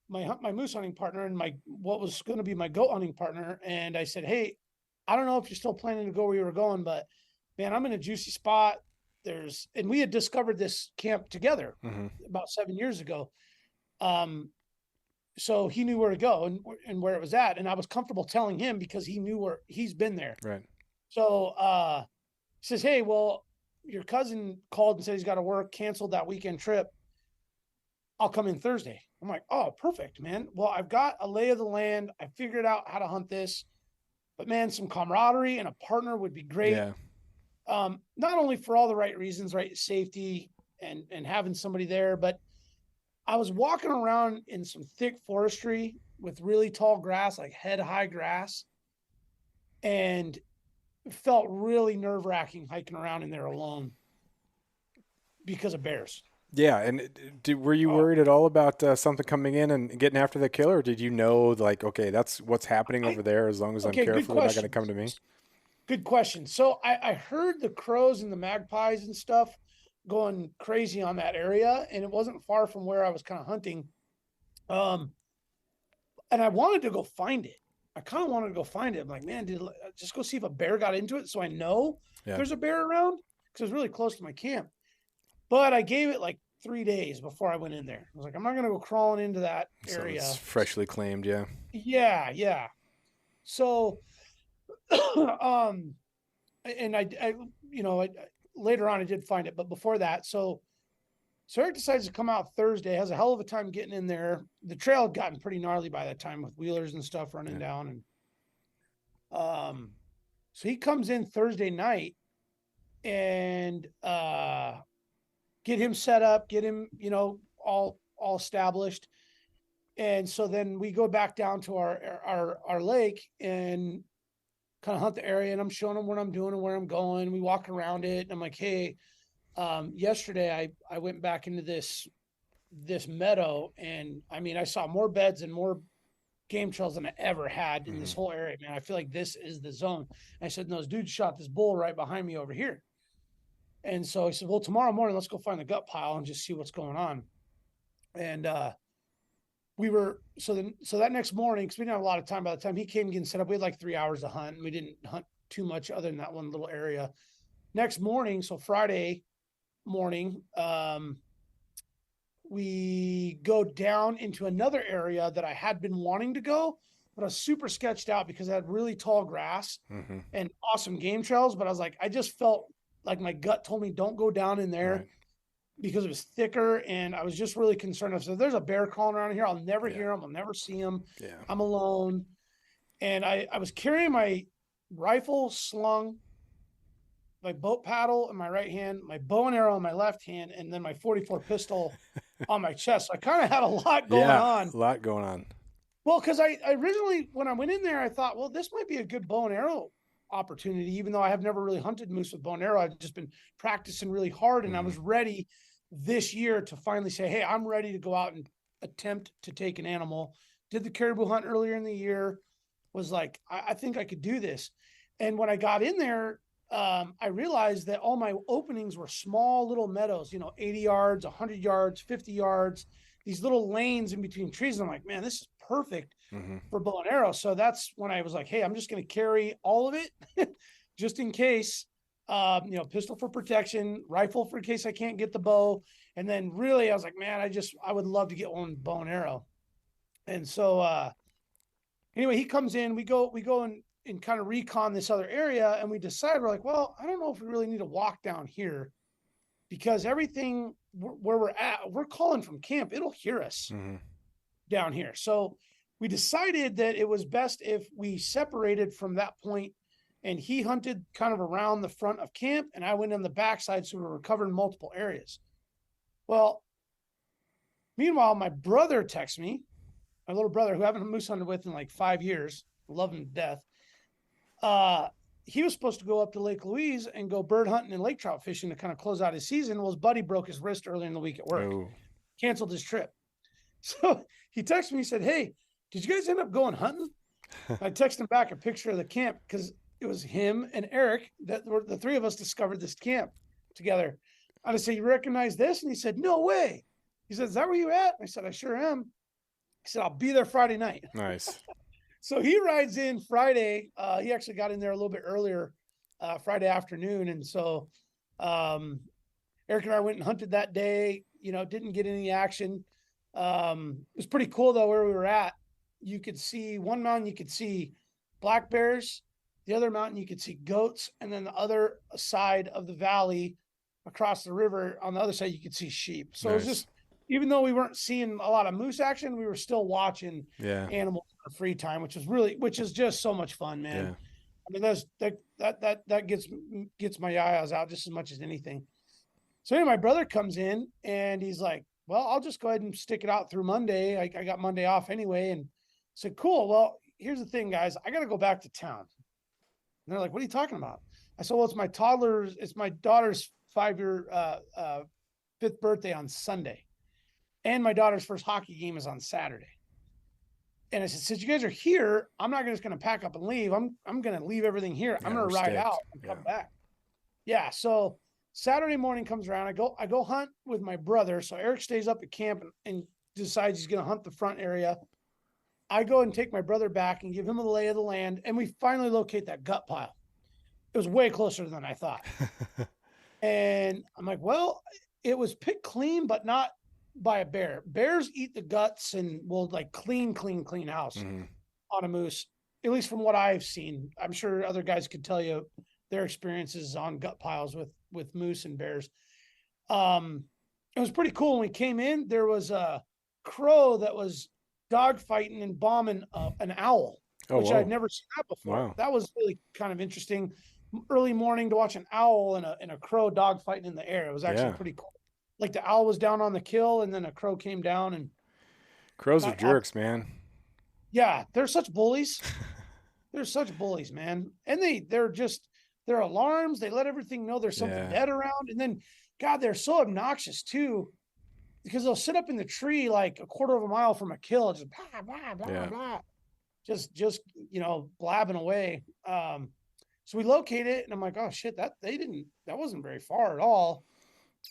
my moose hunting partner, and my what was going to be my goat hunting partner. And I said, hey, I don't know if you're still planning to go where you were going, but man, I'm in a juicy spot. And we had discovered this camp together Mm-hmm. about 7 years ago. So he knew where to go and where it was at. And I was comfortable telling him because he knew where he's been there. Right. So he says, hey, well, your cousin called and said he's got to work, canceled that weekend trip. I'll come in Thursday. I'm like, oh, perfect, man. Well, I've got a lay of the land. I figured out how to hunt this. But man, some camaraderie and a partner would be great. Yeah. Not only for all the right reasons, right? Safety and having somebody there, but I was walking around in some thick forestry with really tall grass, like head high grass, and it felt really nerve wracking hiking around in there alone because of bears. Yeah. And were you Oh, worried at all about something coming in and getting after the killer? Or did you know, like, okay, that's what's happening over there. As long as I'm okay, good careful, they're not going to question. come to me. Good question. So I heard the crows and the magpies and stuff going crazy on that area, and it wasn't far from where I was kind of hunting. Um, and I wanted to go find it. I kind of wanted to go find it. I'm like, man, just go see if a bear got into it so I know Yeah. there's a bear around because it was really close to my camp. But I gave it like 3 days before I went in there. I was like, I'm not going to go crawling into that So area. it's freshly claimed. Yeah. Yeah, yeah. So, and I later on I did find it, but before that, so Eric decides to come out Thursday, has a hell of a time getting in there. The trail had gotten pretty gnarly by that time with wheelers and stuff running down. And so he comes in Thursday night and get him set up, get him, all established. And so then we go back down to our lake and kind of hunt the area, and I'm showing him what I'm doing and where I'm going. We walk around it, and I'm like, hey, yesterday I went back into this meadow, and I mean I saw more beds and more game trails than I ever had in this whole area, man. I feel like this is the zone. And I said, no, this dude shot this bull right behind me over here. And so he said, well, tomorrow morning, let's go find the gut pile and just see what's going on. And so that next morning, because we didn't have a lot of time by the time he came getting set up, we had like 3 hours to hunt, and we didn't hunt too much other than that one little area. Next morning, so Friday morning, we go down into another area that I had been wanting to go, but I was super sketched out because I had really tall grass Mm-hmm. and awesome game trails. But I was like, I just felt like my gut told me don't go down in there Right. because it was thicker. And I was just really concerned. I said, there's a bear crawling around here. I'll never Yeah. hear him. I'll never see him. Yeah. I'm alone. And I was carrying my rifle slung, my boat paddle in my right hand, my bow and arrow in my left hand, and then my 44 pistol on my chest. So I kind of had a lot going Yeah. on. A lot going on. Well, because I originally, when I went in there, I thought, well, this might be a good bow and arrow opportunity, even though I have never really hunted moose with bow and arrow. I've just been practicing really hard, and I was ready this year to finally say, hey, I'm ready to go out and attempt to take an animal. Did the caribou hunt earlier in the year, was like, I think I could do this. And when I got in there, I realized that all my openings were small little meadows, 80 yards, 100 yards, 50 yards, these little lanes in between trees. And I'm like, man, this is perfect for bow and arrow. So that's when I was like, hey, I'm just going to carry all of it just in case, pistol for protection, rifle for in case I can't get the bow. And then really, I was like, man, I would love to get one bow and arrow. And so, anyway, he comes in, we go and kind of recon this other area. And we decide, we're like, well, I don't know if we really need to walk down here because everything where we're at, we're calling from camp. It'll hear us down here. So we decided that it was best if we separated from that point and he hunted kind of around the front of camp and I went on the backside. So we were covering multiple areas. Well, meanwhile, my brother texts me, my little brother who I haven't moose hunted with in like 5 years, love him to death. He was supposed to go up to Lake Louise and go bird hunting and lake trout fishing to kind of close out his season. Well, his buddy broke his wrist earlier in the week at work, canceled his trip. So he texted me, he said, hey, did you guys end up going hunting? I texted him back a picture of the camp because it was him and Eric that were the three of us discovered this camp together. I said, you recognize this? And he said, no way. He said, is that where you at? I said, I sure am. He said, I'll be there Friday night. Nice. So he rides in Friday. He actually got in there a little bit earlier Friday afternoon. And so Eric and I went and hunted that day, didn't get any action. It was pretty cool though, where we were at. You could see one mountain, you could see black bears, the other mountain, you could see goats. And then the other side of the valley across the river on the other side, you could see sheep. So It was just, even though we weren't seeing a lot of moose action, we were still watching animals for free time, which is just so much fun, man. Yeah. I mean, that gets my eyes out just as much as anything. So anyway, my brother comes in and he's like, well, I'll just go ahead and stick it out through Monday. I got Monday off anyway. And I said, cool. Well, here's the thing, guys. I got to go back to town. And they're like, what are you talking about? I said, well, it's my daughter's 5-year, 5th birthday on Sunday. And my daughter's first hockey game is on Saturday. And I said, since you guys are here, I'm not just going to pack up and leave. I'm going to leave everything here. I'm going to ride out and come back. Yeah. So Saturday morning comes around. I go hunt with my brother. So Eric stays up at camp and decides he's going to hunt the front area. I go and take my brother back and give him a lay of the land. And we finally locate that gut pile. It was way closer than I thought. And I'm like, well, it was picked clean, but not by a bear. Bears eat the guts and will like clean house on a moose, at least from what I've seen. I'm sure other guys could tell you their experiences on gut piles with moose and bears. It was pretty cool. When we came in, there was a crow that was dogfighting and bombing an owl, which I'd never seen that before. Wow. That was really kind of interesting. Early morning to watch an owl and a crow dogfighting in the air. It was actually pretty cool. Like the owl was down on the kill and then a crow came down and crows are jerks, man. Yeah. They're such bullies. They're such bullies, man. And they're alarms. They let everything know there's something dead around. And then God, they're so obnoxious too, because they'll sit up in the tree, like a quarter of a mile from a kill, just blah, blah, blah, blah, just, blabbing away. So we locate it and I'm like, oh shit, that wasn't very far at all.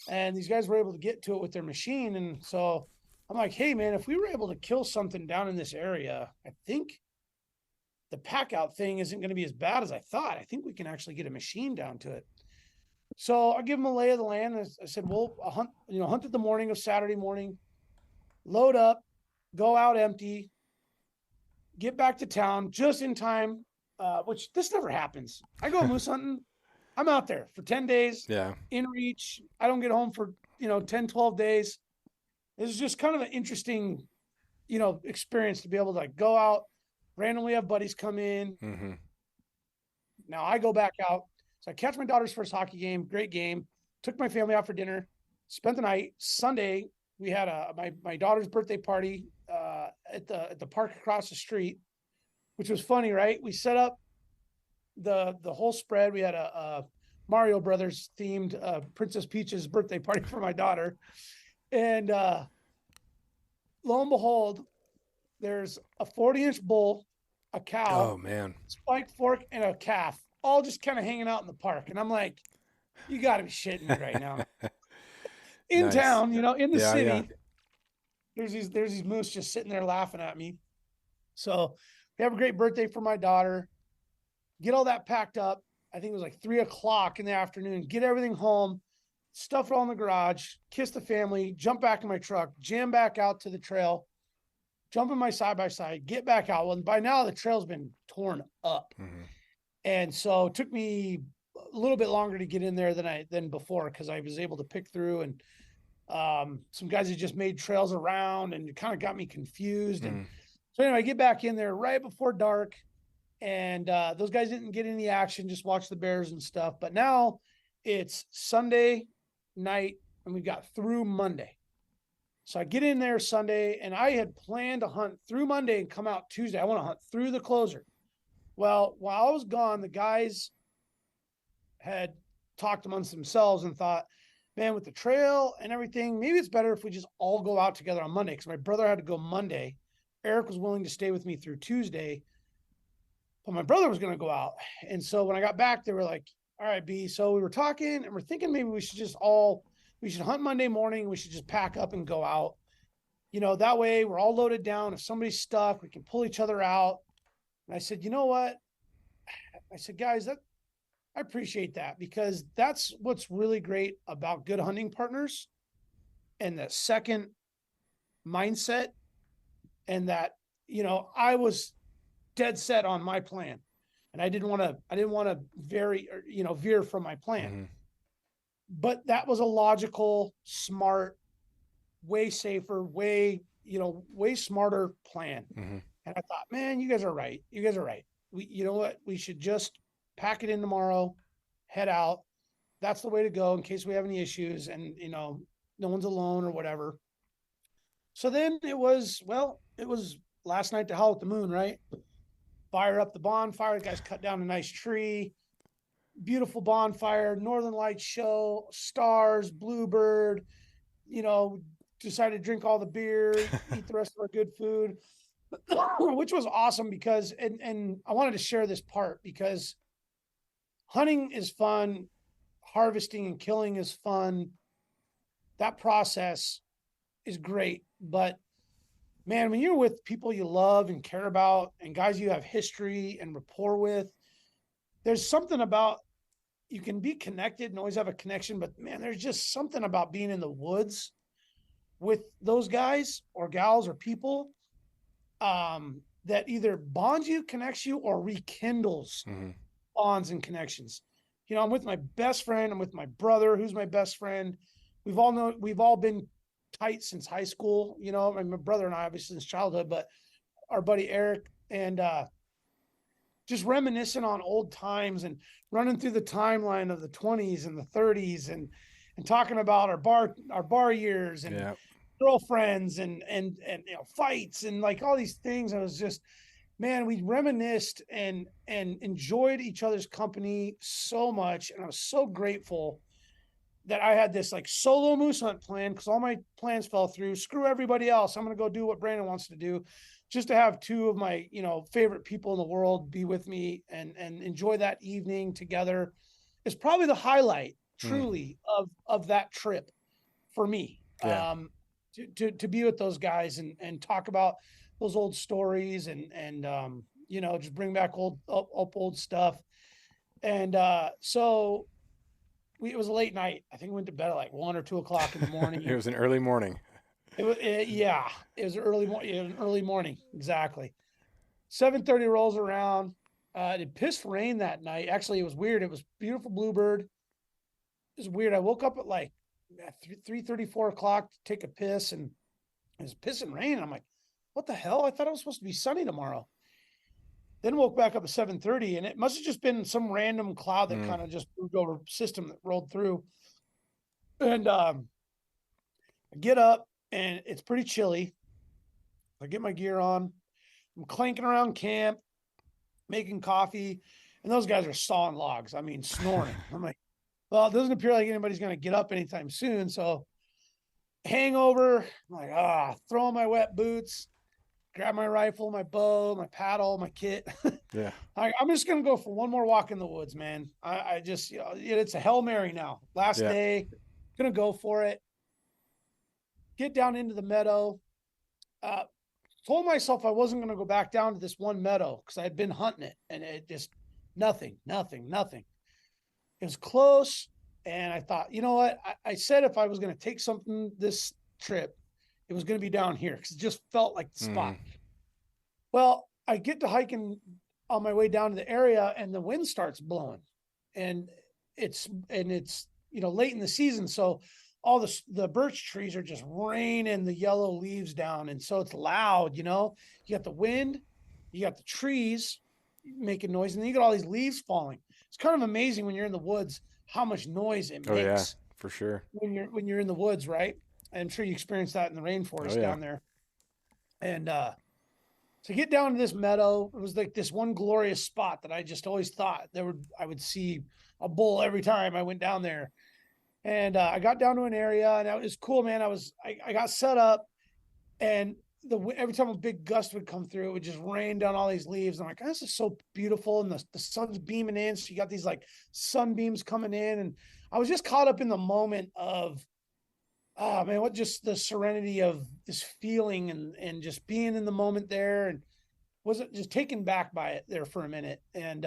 And these guys were able to get to it with their machine. And so I'm like, hey, man, if we were able to kill something down in this area, I think the pack out thing isn't going to be as bad as I thought. I think we can actually get a machine down to it. So I give them a lay of the land. I said, well, I'll hunt at the morning of Saturday morning, load up, go out empty, get back to town just in time, which this never happens. I go moose hunting. I'm out there for 10 days in reach. I don't get home for, 10, 12 days. This is just kind of an interesting, experience to be able to like go out, randomly have buddies come in. Mm-hmm. Now I go back out. So I catch my daughter's first hockey game, great game, took my family out for dinner, spent the night. Sunday, we had my daughter's birthday party the park across the street, which was funny, right? We set up the whole spread. We had a Mario Brothers themed Princess Peach's birthday party for my daughter. And lo and behold, there's a 40-inch bull, a cow, Oh man. spiked fork, and a calf, all just kind of hanging out in the park. And I'm like, you got to be shitting me right now. In Nice. town, in the Yeah, city, yeah. there's these moose just sitting there laughing at me. So we have a great birthday for my daughter. Get all that packed up. I think it was like 3:00 in the afternoon. Get everything home, stuff it all in the garage, kiss the family, jump back in my truck, jam back out to the trail, jump in my side-by-side, get back out. Well, by now the trail's been torn up. Mm-hmm. And so it took me a little bit longer to get in there than before, because I was able to pick through, and some guys had just made trails around, and it kind of got me confused. And so anyway, I get back in there right before dark, and those guys didn't get any action, just watch the bears and stuff. But now it's Sunday night, and we've got through Monday. So I get in there Sunday, and I had planned to hunt through Monday and come out Tuesday. I want to hunt through the closer. Well, while I was gone, the guys had talked amongst themselves and thought, man, with the trail and everything, maybe it's better if we just all go out together on Monday, because my brother had to go Monday. Eric was willing to stay with me through Tuesday, but my brother was going to go out. And so when I got back, they were like, all right, B. So we were talking, and we're thinking maybe we should hunt Monday morning. We should just pack up and go out. That way we're all loaded down. If somebody's stuck, we can pull each other out. And I said, you know what? I said, guys, I appreciate that, because that's what's really great about good hunting partners, and the second mindset, and that, I was dead set on my plan, and I didn't want to veer from my plan. Mm-hmm. But that was a logical, smart, way safer, way smarter plan. Mm-hmm. And I thought, man, you guys are right. You know what? We should just pack it in tomorrow, head out. That's the way to go in case we have any issues, and, no one's alone or whatever. So then it was last night to howl at the moon, right? Fire up the bonfire. The guys cut down a nice tree. Beautiful bonfire, Northern Lights show, stars, bluebird, decided to drink all the beer, eat the rest of our good food, which was awesome, because, and I wanted to share this part, because hunting is fun. Harvesting and killing is fun. That process is great. But man, when you're with people you love and care about, and guys you have history and rapport with, there's something about, you can be connected and always have a connection, but man, there's just something about being in the woods with those guys or gals or people that either bonds you, connects you, or rekindles bonds and connections. I'm with my best friend. I'm with my brother, who's my best friend. We've all been tight since high school. My brother and I, obviously, since childhood, but our buddy Eric, and just reminiscing on old times and running through the timeline of the 20s and the 30s, and talking about our bar years, and girlfriends, and fights, and like all these things. I was just, man, we reminisced and enjoyed each other's company so much. And I was so grateful that I had this like solo moose hunt plan, because all my plans fell through. Screw everybody else. I'm going to go do what Brandon wants to do, just to have two of my, favorite people in the world be with me and enjoy that evening together is probably the highlight truly of that trip for me. Yeah. To be with those guys and talk about those old stories, and just bring back old stuff. And so it was a late night. I think we went to bed at like 1 or 2 o'clock in the morning. It was an early morning. It was early morning. Exactly. 7:30 rolls around. It pissed rain that night. Actually, it was weird. It was beautiful bluebird. It was weird. I woke up at like 3:30, 4 o'clock to take a piss, and it was pissing rain. And I'm like, what the hell? I thought it was supposed to be sunny tomorrow. Then woke back up at 7:30, and it must have just been some random cloud that kind of just moved over system that rolled through. And I get up, and it's pretty chilly. I get my gear on. I'm clanking around camp, making coffee, and those guys are sawing logs. I mean, snoring. I'm like, well, it doesn't appear like anybody's going to get up anytime soon. So hangover, I'm like, throw on my wet boots, grab my rifle, my bow, my paddle, my kit. Yeah. I'm just going to go for one more walk in the woods, man. I just, it's a Hail Mary now. Last Yeah. day, going to go for it. Get down into the meadow. Told myself I wasn't going to go back down to this one meadow because I had been hunting it and it just nothing. It was close. And I thought, you know what? I said if I was going to take something this trip, it was going to be down here because it just felt like the spot. Well, I get to hiking on my way down to the area and the wind starts blowing and it's late in the season. So all the birch trees are just raining the yellow leaves down. And so it's loud, you got the wind, you got the trees making noise, and then you got all these leaves falling. It's kind of amazing when you're in the woods, how much noise it makes. Oh yeah, for sure. When you're in the woods, right? I'm sure you experience that in the rainforest down there. And, to get down to this meadow, it was like this one glorious spot that I just always thought I would see a bull every time I went down there. And I got down to an area and it was cool, man. I got set up and every time a big gust would come through, it would just rain down all these leaves. I'm like, this is so beautiful. And the sun's beaming in. So you got these like sunbeams coming in. And I was just caught up in the moment of, oh man, what just the serenity of this feeling and just being in the moment there. And wasn't just taken back by it there for a minute and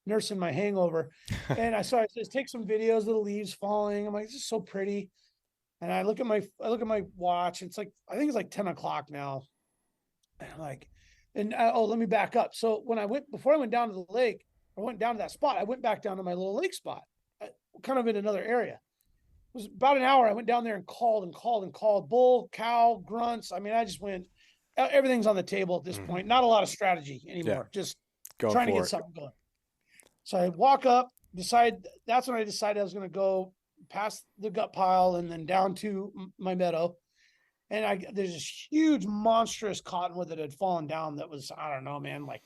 nursing my hangover. And I just take some videos of the leaves falling. I'm like, this is so pretty. And I look at my watch. It's like, I think it's like 10 o'clock now. And I'm like, let me back up. So before I went down to the lake, I went down to that spot. I went back down to my little lake spot, kind of in another area. It was about an hour. I went down there and called bull, cow, grunts. I mean, I just went, everything's on the table at this point. Not a lot of strategy anymore. Just trying to get something going. So I walk up, that's when I decided I was going to go past the gut pile and then down to my meadow. And there's this huge, monstrous cottonwood that had fallen down that was, I don't know, man, like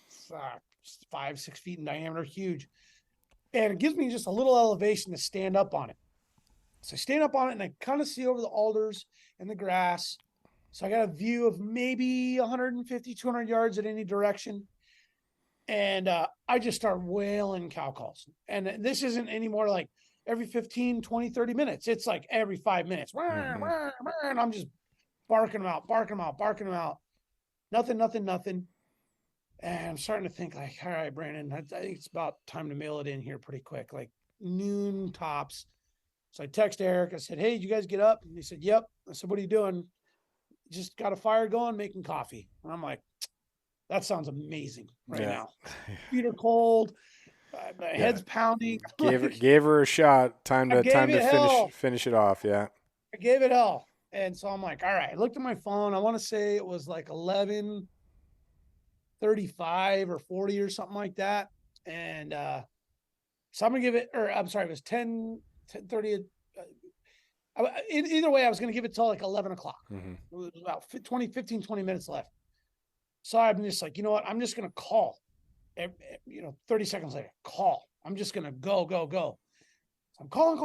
5-6 feet in diameter, huge. And it gives me just a little elevation to stand up on it. So I stand up on it and I kind of see over the alders and the grass. So I got a view of maybe 150, 200 yards in any direction. And I just start wailing cow calls. And this isn't anymore like every 15, 20, 30 minutes. It's like every 5 minutes. And I'm just barking them out. Nothing. And I'm starting to think like, all right, Brandon, I think it's about time to mail it in here pretty quick, like noon tops. So I text Eric. I said, hey, did you guys get up? And he said, yep. I said, what are you doing? Just got a fire going, making coffee. And I'm like, that sounds amazing now. Feet are cold. My head's pounding. Gave her a shot. Time to finish it off. Yeah. I gave it all. And so I'm like, all right. I looked at my phone. I want to say it was like 11:35 or 40 or something like that. And so I'm going to give it, it was 10:30. Either way, I was going to give it till like 11 o'clock. It was about 20 minutes left. So I'm just like, you know what? I'm just going to call, 30 seconds later, call. I'm just going to go. So I'm calling.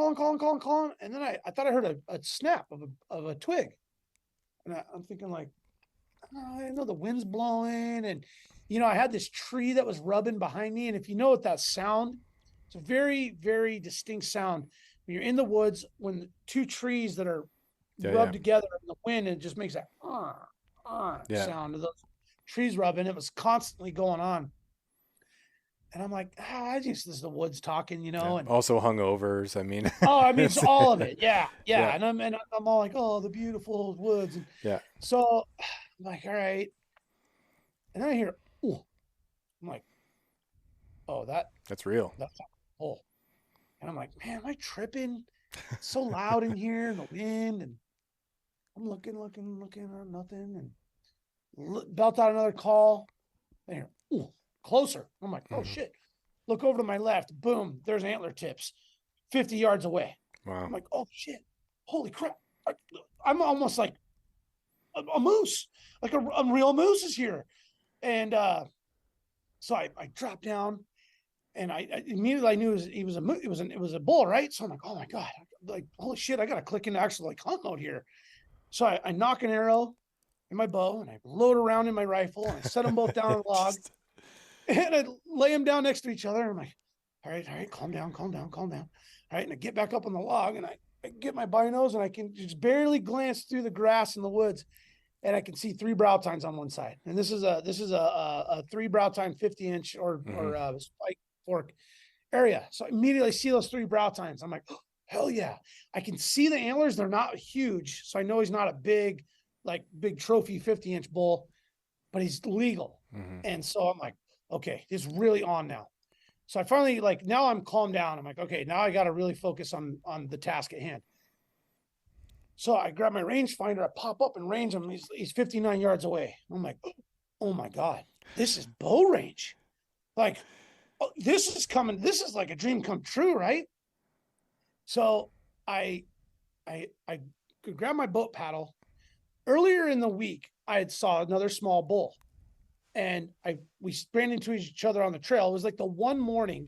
And then I thought I heard a snap of a twig. And I'm thinking like, I know the wind's blowing. And, I had this tree that was rubbing behind me. And if you know what that sound, it's a very, very distinct sound. When you're in the woods, when two trees that are rubbed together in the wind, it just makes that sound of those trees rubbing. It was constantly going on. And I'm like, I just, this is the woods talking, And also hungovers. I mean, it's all of it. Yeah. And I'm all like, oh, the beautiful woods. And so I'm like, all right. And then I hear, ooh. I'm like, oh, that's real. That's oh. And I'm like, man, am I tripping? It's so loud in here and the wind. And I'm looking at nothing and belt out another call. And ooh, closer. I'm like, oh shit. Look over to my left. Boom. There's antler tips 50 yards away. Wow. I'm like, oh shit. Holy crap. I'm almost like a moose, like a real moose is here. And so I dropped down, and I immediately I knew it was a bull, right? So I'm like, oh my god, like holy shit, I got to click into actual like hunt mode here. So I knock an arrow in my bow, and I load around in my rifle, and I set them both down on the log, and I lay them down next to each other. And I'm like, all right, calm down. All right, and I get back up on the log, and I get my binos, and I can just barely glance through the grass in the woods, and I can see 3 brow tines on one side. And this is a 3 brow tine 50-inch or spike fork area. So I immediately see those 3 brow tines. I'm like, oh, hell yeah. I can see the antlers. They're not huge. So I know he's not a big trophy 50-inch bull, but he's legal. And so I'm like, okay, it's really on now. So I finally now I'm calmed down. I'm like, okay, now I got to really focus on the task at hand. So I grab my rangefinder, I pop up and range him. He's 59 yards away. I'm like, oh my God, this is bow range. Like, oh, this is coming. This is like a dream come true, right? So I could grab my boat paddle. Earlier in the week, I had saw another small bull, and we ran into each other on the trail. It was like the one morning.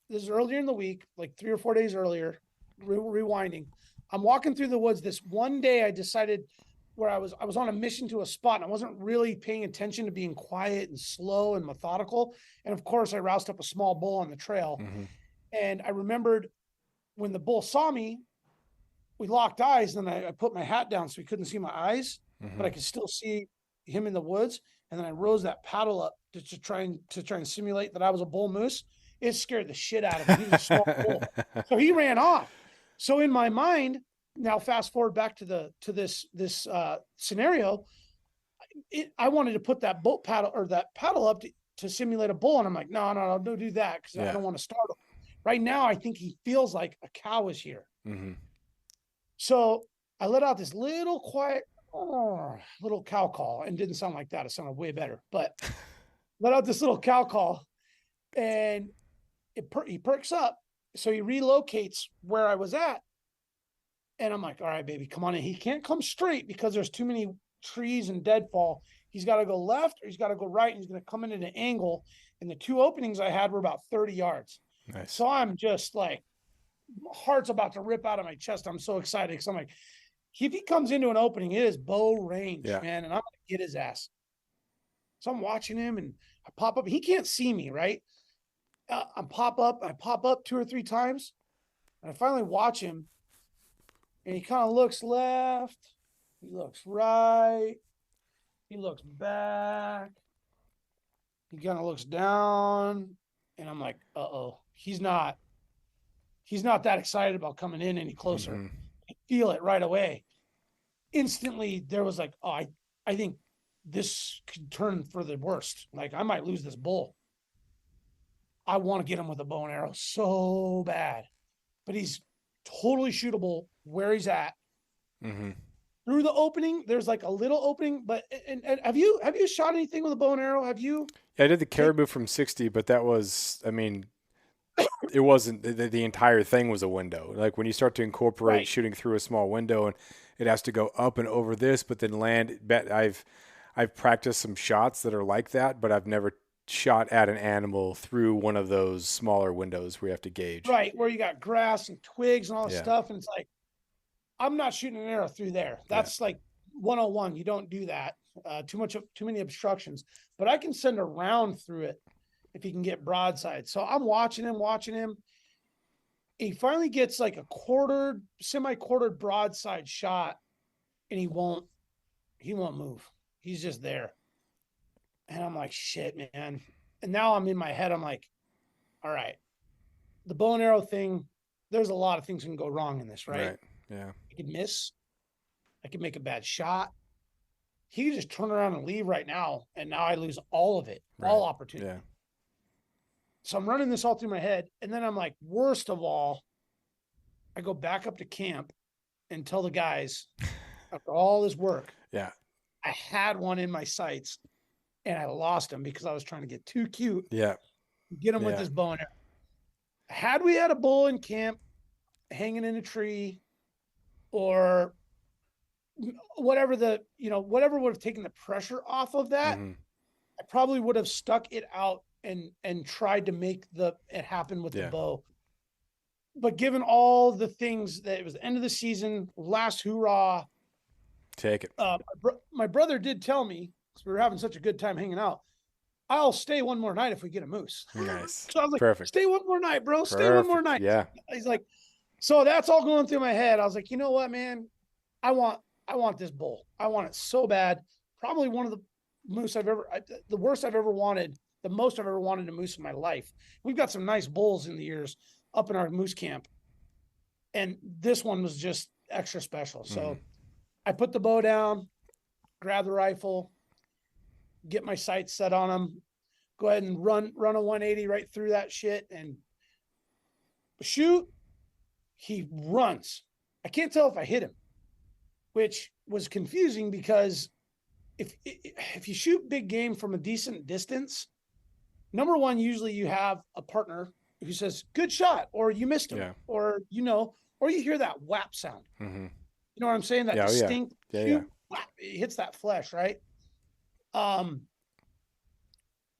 This is earlier in the week, like 3 or 4 days earlier. Rewinding, I'm walking through the woods. This one day, I decided where I was on a mission to a spot, and I wasn't really paying attention to being quiet and slow and methodical. And of course, I roused up a small bull on the trail. And I remembered when the bull saw me, we locked eyes, and then I put my hat down so he couldn't see my eyes, but I could still see him in the woods. And then I rose that paddle up to try and simulate that I was a bull moose. It scared the shit out of him. He was a small bull, so he ran off. So in my mind, now fast forward back to this scenario, I wanted to put that boat paddle or that paddle up to simulate a bull, and I'm like, no, don't do that because I don't want to startle him. Right now, I think he feels like a cow is here. So I let out this little quiet, little cow call, and didn't sound like that. It sounded way better, but let out this little cow call, and he perks up. So he relocates where I was at. And I'm like, all right, baby, come on in. He can't come straight because there's too many trees and deadfall. He's got to go left or he's got to go right. And he's going to come in at an angle. And the 2 openings I had were about 30 yards. Nice. So I'm just like, heart's about to rip out of my chest. I'm so excited because I'm like, if he comes into an opening, it is bow range, man. And I'm going to get his ass. So I'm watching him, and I pop up. He can't see me, right? I pop up 2 or 3 times, and I finally watch him, and he kind of looks left, he looks right, he looks back, he kind of looks down, and I'm like, uh-oh, he's not that excited about coming in any closer. I feel it right away. Instantly, there was like, oh, I think this could turn for the worst. Like, I might lose this bull. I want to get him with a bow and arrow so bad, but he's totally shootable where he's at. Through the opening, there's like a little opening, but and have you shot anything with a bow and arrow? Have you? Yeah, I did the caribou from 60, but that was, I mean, it wasn't the entire thing was a window. Like when you start to incorporate shooting through a small window, and it has to go up and over this, but then land. I've practiced some shots that are like that, but I've never shot at an animal through one of those smaller windows where you have to gauge. Right, where you got grass and twigs and all this stuff, and it's like, I'm not shooting an arrow through there. That's like 101. You don't do that. Too many obstructions. But I can send a round through it if he can get broadside. So I'm watching him. He finally gets like a semi-quartered broadside shot, and he won't move. He's just there. And I'm like, shit, man. And now I'm in my head. I'm like, all right, the bow and arrow thing, there's a lot of things that can go wrong in this, right? Yeah. I could miss. I could make a bad shot. He could just turn around and leave right now. And now I lose all of it, all opportunity. Yeah. So I'm running this all through my head. And then I'm like, worst of all, I go back up to camp and tell the guys, after all this work, I had one in my sights. And I lost him because I was trying to get too cute. Yeah. Get him with this bow and arrow. Had we had a bull in camp hanging in a tree, or whatever whatever would have taken the pressure off of that, Mm-hmm. I probably would have stuck it out and tried to make it happen with the Yeah. bow. But given all the things that it was the end of the season, last hoorah, Take it. my brother did tell me, because we were having such a good time hanging out, I'll stay one more night if we get a moose. Nice. So I was like, Perfect. stay one more night, bro. Stay one more night. Yeah. He's like, so that's all going through my head. I was like, you know what, man? I want this bull. I want it so bad. Probably one of the moose the worst I've ever wanted, the most I've ever wanted a moose in my life. We've got some nice bulls in the years up in our moose camp. And this one was just extra special. So I put the bow down, grab the rifle, get my sights set on him, go ahead and run a 180 right through that shit and shoot. He runs. I can't tell if I hit him, which was confusing because if you shoot big game from a decent distance, number one, usually you have a partner who says, good shot, or you missed him, or, or you hear that whap sound. Mm-hmm. You know what I'm saying? That distinct shoot, whap, it hits that flesh, right?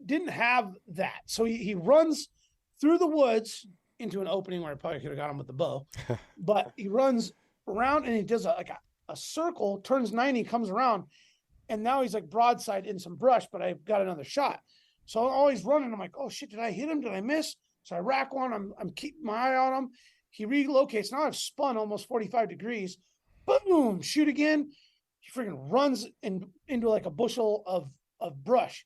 Didn't have that. So he runs through the woods into an opening where I probably could have got him with the bow, but he runs around and he does a circle, turns 90, comes around, and now he's like broadside in some brush, but I've got another shot. So I'm always running. I'm like, oh shit, did I hit him? Did I miss? So I rack one. I'm keeping my eye on him. He relocates. Now I've spun almost 45 degrees. Boom, shoot again. He freaking runs into like a bushel of brush.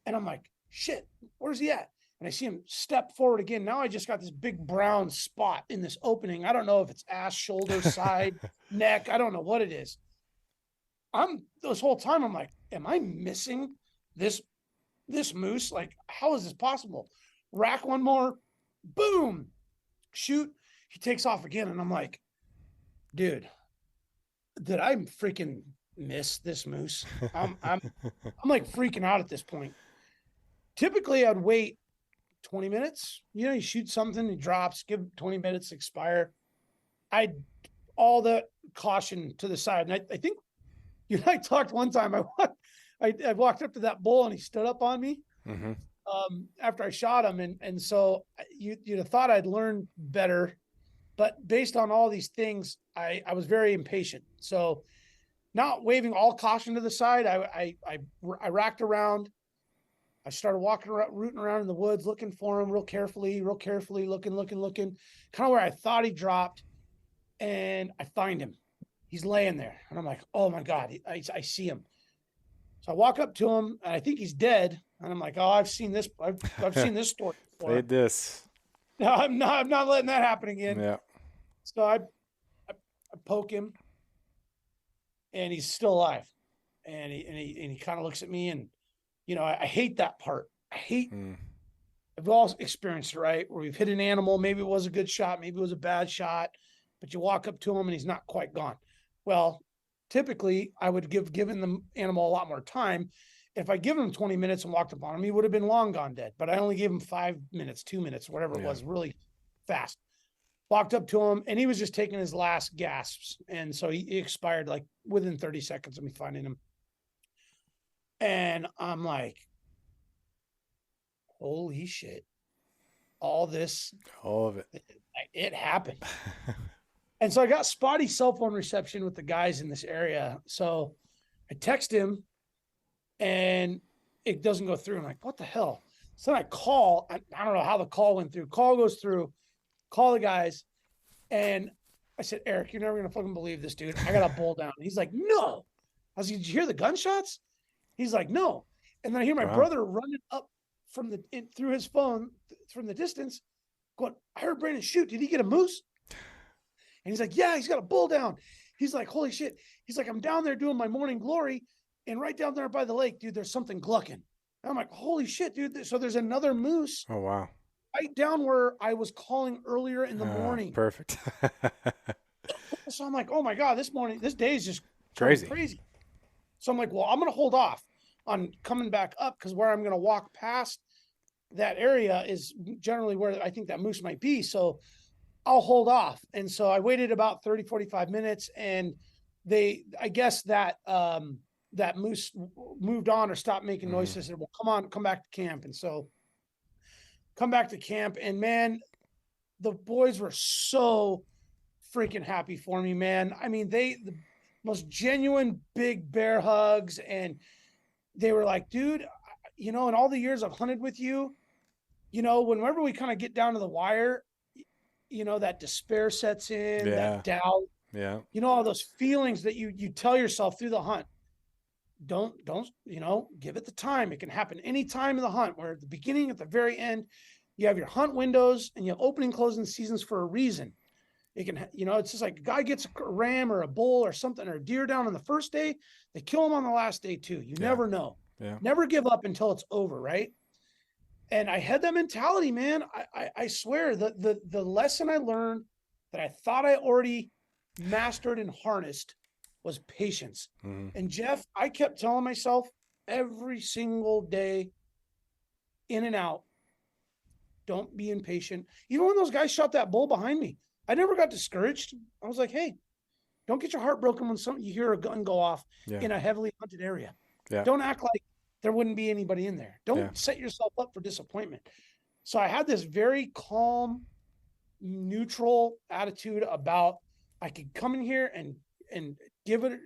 And I'm like, shit, where's he at? And I see him step forward again. Now I just got this big brown spot in this opening. I don't know if it's ass, shoulder, side, neck. I don't know what it is. This whole time I'm like, am I missing this moose? Like, how is this possible? Rack one more, boom, shoot. He takes off again. And I'm like, dude, did I freaking miss this moose? I'm like freaking out at this point. Typically I'd wait 20 minutes. You shoot something, it drops, give 20 minutes to expire. All the caution to the side. And I think you and I talked one time. I walked up to that bull and he stood up on me after I shot him. And so you'd have thought I'd learned better, but based on all these things, I was very impatient. So not waving all caution to the side, I racked around. I started walking around, rooting around in the woods, looking for him real carefully, looking, kind of where I thought he dropped. And I find him. He's laying there. And I'm like, oh my God, I see him. So I walk up to him and I think he's dead. And I'm like, oh, I've seen this. I've seen this story before. Played this. No, I'm not letting that happen again. Yeah. So I poke him and he's still alive. And he kind of looks at me and, I hate that part. I've all experienced it, right? Where we've hit an animal. Maybe it was a good shot. Maybe it was a bad shot, but you walk up to him and he's not quite gone. Well, typically I would given the animal a lot more time. If I give him 20 minutes and walked up on him, he would have been long gone dead, but I only gave him 5 minutes, 2 minutes, whatever it was, really fast. Walked up to him and he was just taking his last gasps. And so he expired like within 30 seconds of me finding him. And I'm like, holy shit. All of it. It happened. And so I got spotty cell phone reception with the guys in this area. So I text him and it doesn't go through. I'm like, what the hell? So I call. I don't know how the call went through. Call goes through. Call the guys. And I said, Eric, you're never going to fucking believe this, dude. I got a bull down. He's like, no. I was like, did you hear the gunshots? He's like, no. And then I hear my brother running up through his phone from the distance going, I heard Brandon shoot. Did he get a moose? And he's like, yeah, he's got a bull down. He's like, holy shit. He's like, I'm down there doing my morning glory. And right down there by the lake, dude, there's something glucking. And I'm like, holy shit, dude. So there's another moose. Oh, wow. Right down where I was calling earlier in the morning. Perfect. So I'm like, oh my God, this day is just crazy. So I'm like, well, I'm going to hold off on coming back up because where I'm going to walk past that area is generally where I think that moose might be. So I'll hold off. And so I waited about 30, 45 minutes and I guess that moose moved on or stopped making noise. I said, well, come back to camp. And so come back to camp, and man, the boys were so freaking happy for me, man. I mean, the most genuine big bear hugs, and they were like, dude, in all the years I've hunted with you, whenever we kind of get down to the wire, that despair sets in, Yeah. that doubt, Yeah. all those feelings that you tell yourself through the hunt. Don't, give it the time. It can happen any time in the hunt, where at the beginning, at the very end, you have your hunt windows and you have opening, closing seasons for a reason. It can, it's just like a guy gets a ram or a bull or something, or a deer down on the first day, they kill him on the last day too. You never know. Yeah. Never give up until it's over, right? And I had that mentality, man. I swear the lesson I learned that I thought I already mastered and harnessed was patience. And Jeff, I kept telling myself every single day, in and out, don't be impatient. Even when those guys shot that bull behind me, I never got discouraged. I was like, hey, don't get your heart broken when you hear a gun go off in a heavily hunted area. Yeah. Don't act like there wouldn't be anybody in there. Don't set yourself up for disappointment. So I had this very calm, neutral attitude about, I could come in here and give it,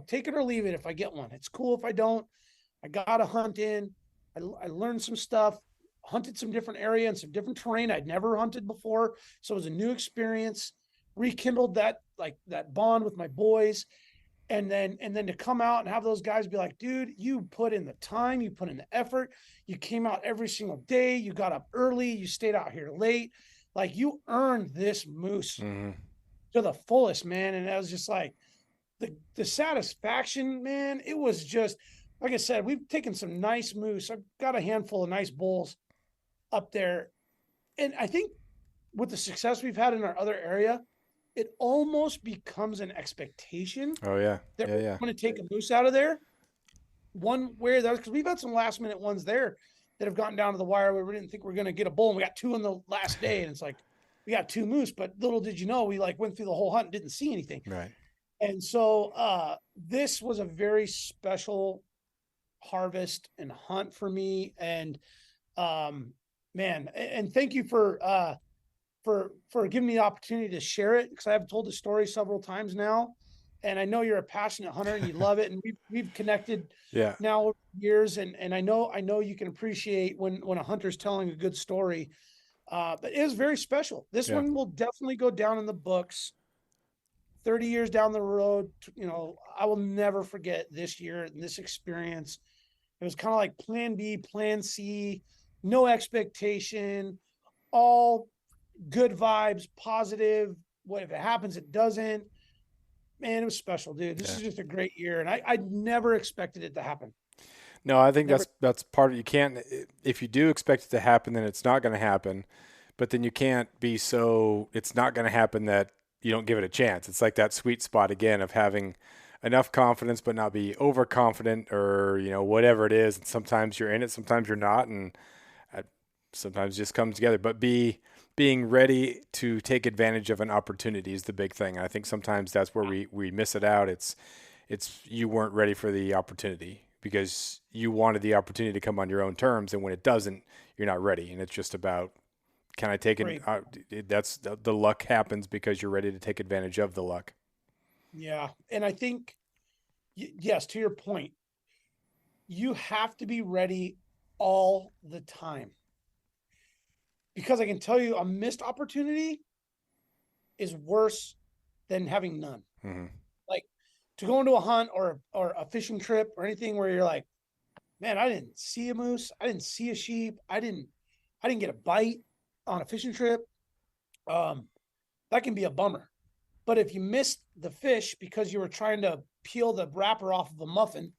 take it or leave it if I get one. It's cool if I don't. I got to hunt in. I learned some stuff, hunted some different area and some different terrain I'd never hunted before. So it was a new experience, rekindled that bond with my boys. And then to come out and have those guys be like, dude, you put in the time, you put in the effort, you came out every single day, you got up early, you stayed out here late, like you earned this moose to the fullest, man. And I was just like, the satisfaction, man, it was just, like I said, we've taken some nice moose. I've got a handful of nice bulls up there. And I think with the success we've had in our other area, it almost becomes an expectation. Oh yeah. That we're going to take a moose out of there one way or the other. Cause we've had some last minute ones there that have gotten down to the wire where we didn't think we were going to get a bull. And we got two on the last day. And it's like, we got two moose, but little did you know, we went through the whole hunt and didn't see anything. Right. And so this was a very special harvest and hunt for me. And man, and thank you for giving me the opportunity to share it, because I have told the story several times now, and I know you're a passionate hunter and you love it, and we've connected now over years, and I know you can appreciate when a hunter's telling a good story, but it is very special. This one will definitely go down in the books 30 years down the road. I will never forget this year and this experience. It was kind of like plan B, plan C, no expectation, all good vibes, positive. What if it happens, it doesn't. Man, it was special, dude. This is just a great year, and I never expected it to happen. No, I think that's part of, you can't, if you do expect it to happen, then it's not going to happen. But then you can't be so, it's not going to happen that you don't give it a chance. It's like that sweet spot again of having enough confidence but not be overconfident, or whatever it is. And sometimes you're in it, sometimes you're not, and sometimes it just comes together. But being ready to take advantage of an opportunity is the big thing. I think sometimes that's where we miss it out. It's you weren't ready for the opportunity because you wanted the opportunity to come on your own terms, and when it doesn't, you're not ready. And it's just about, can I take it? That's the luck happens because you're ready to take advantage of the luck. Yeah, and I think, yes, to your point, you have to be ready all the time. Because I can tell you, a missed opportunity is worse than having none. Like, to go into a hunt or a fishing trip or anything where you're like, man, I didn't see a moose, I didn't see a sheep, I didn't get a bite on a fishing trip. That can be a bummer. But if you missed the fish because you were trying to peel the wrapper off of a muffin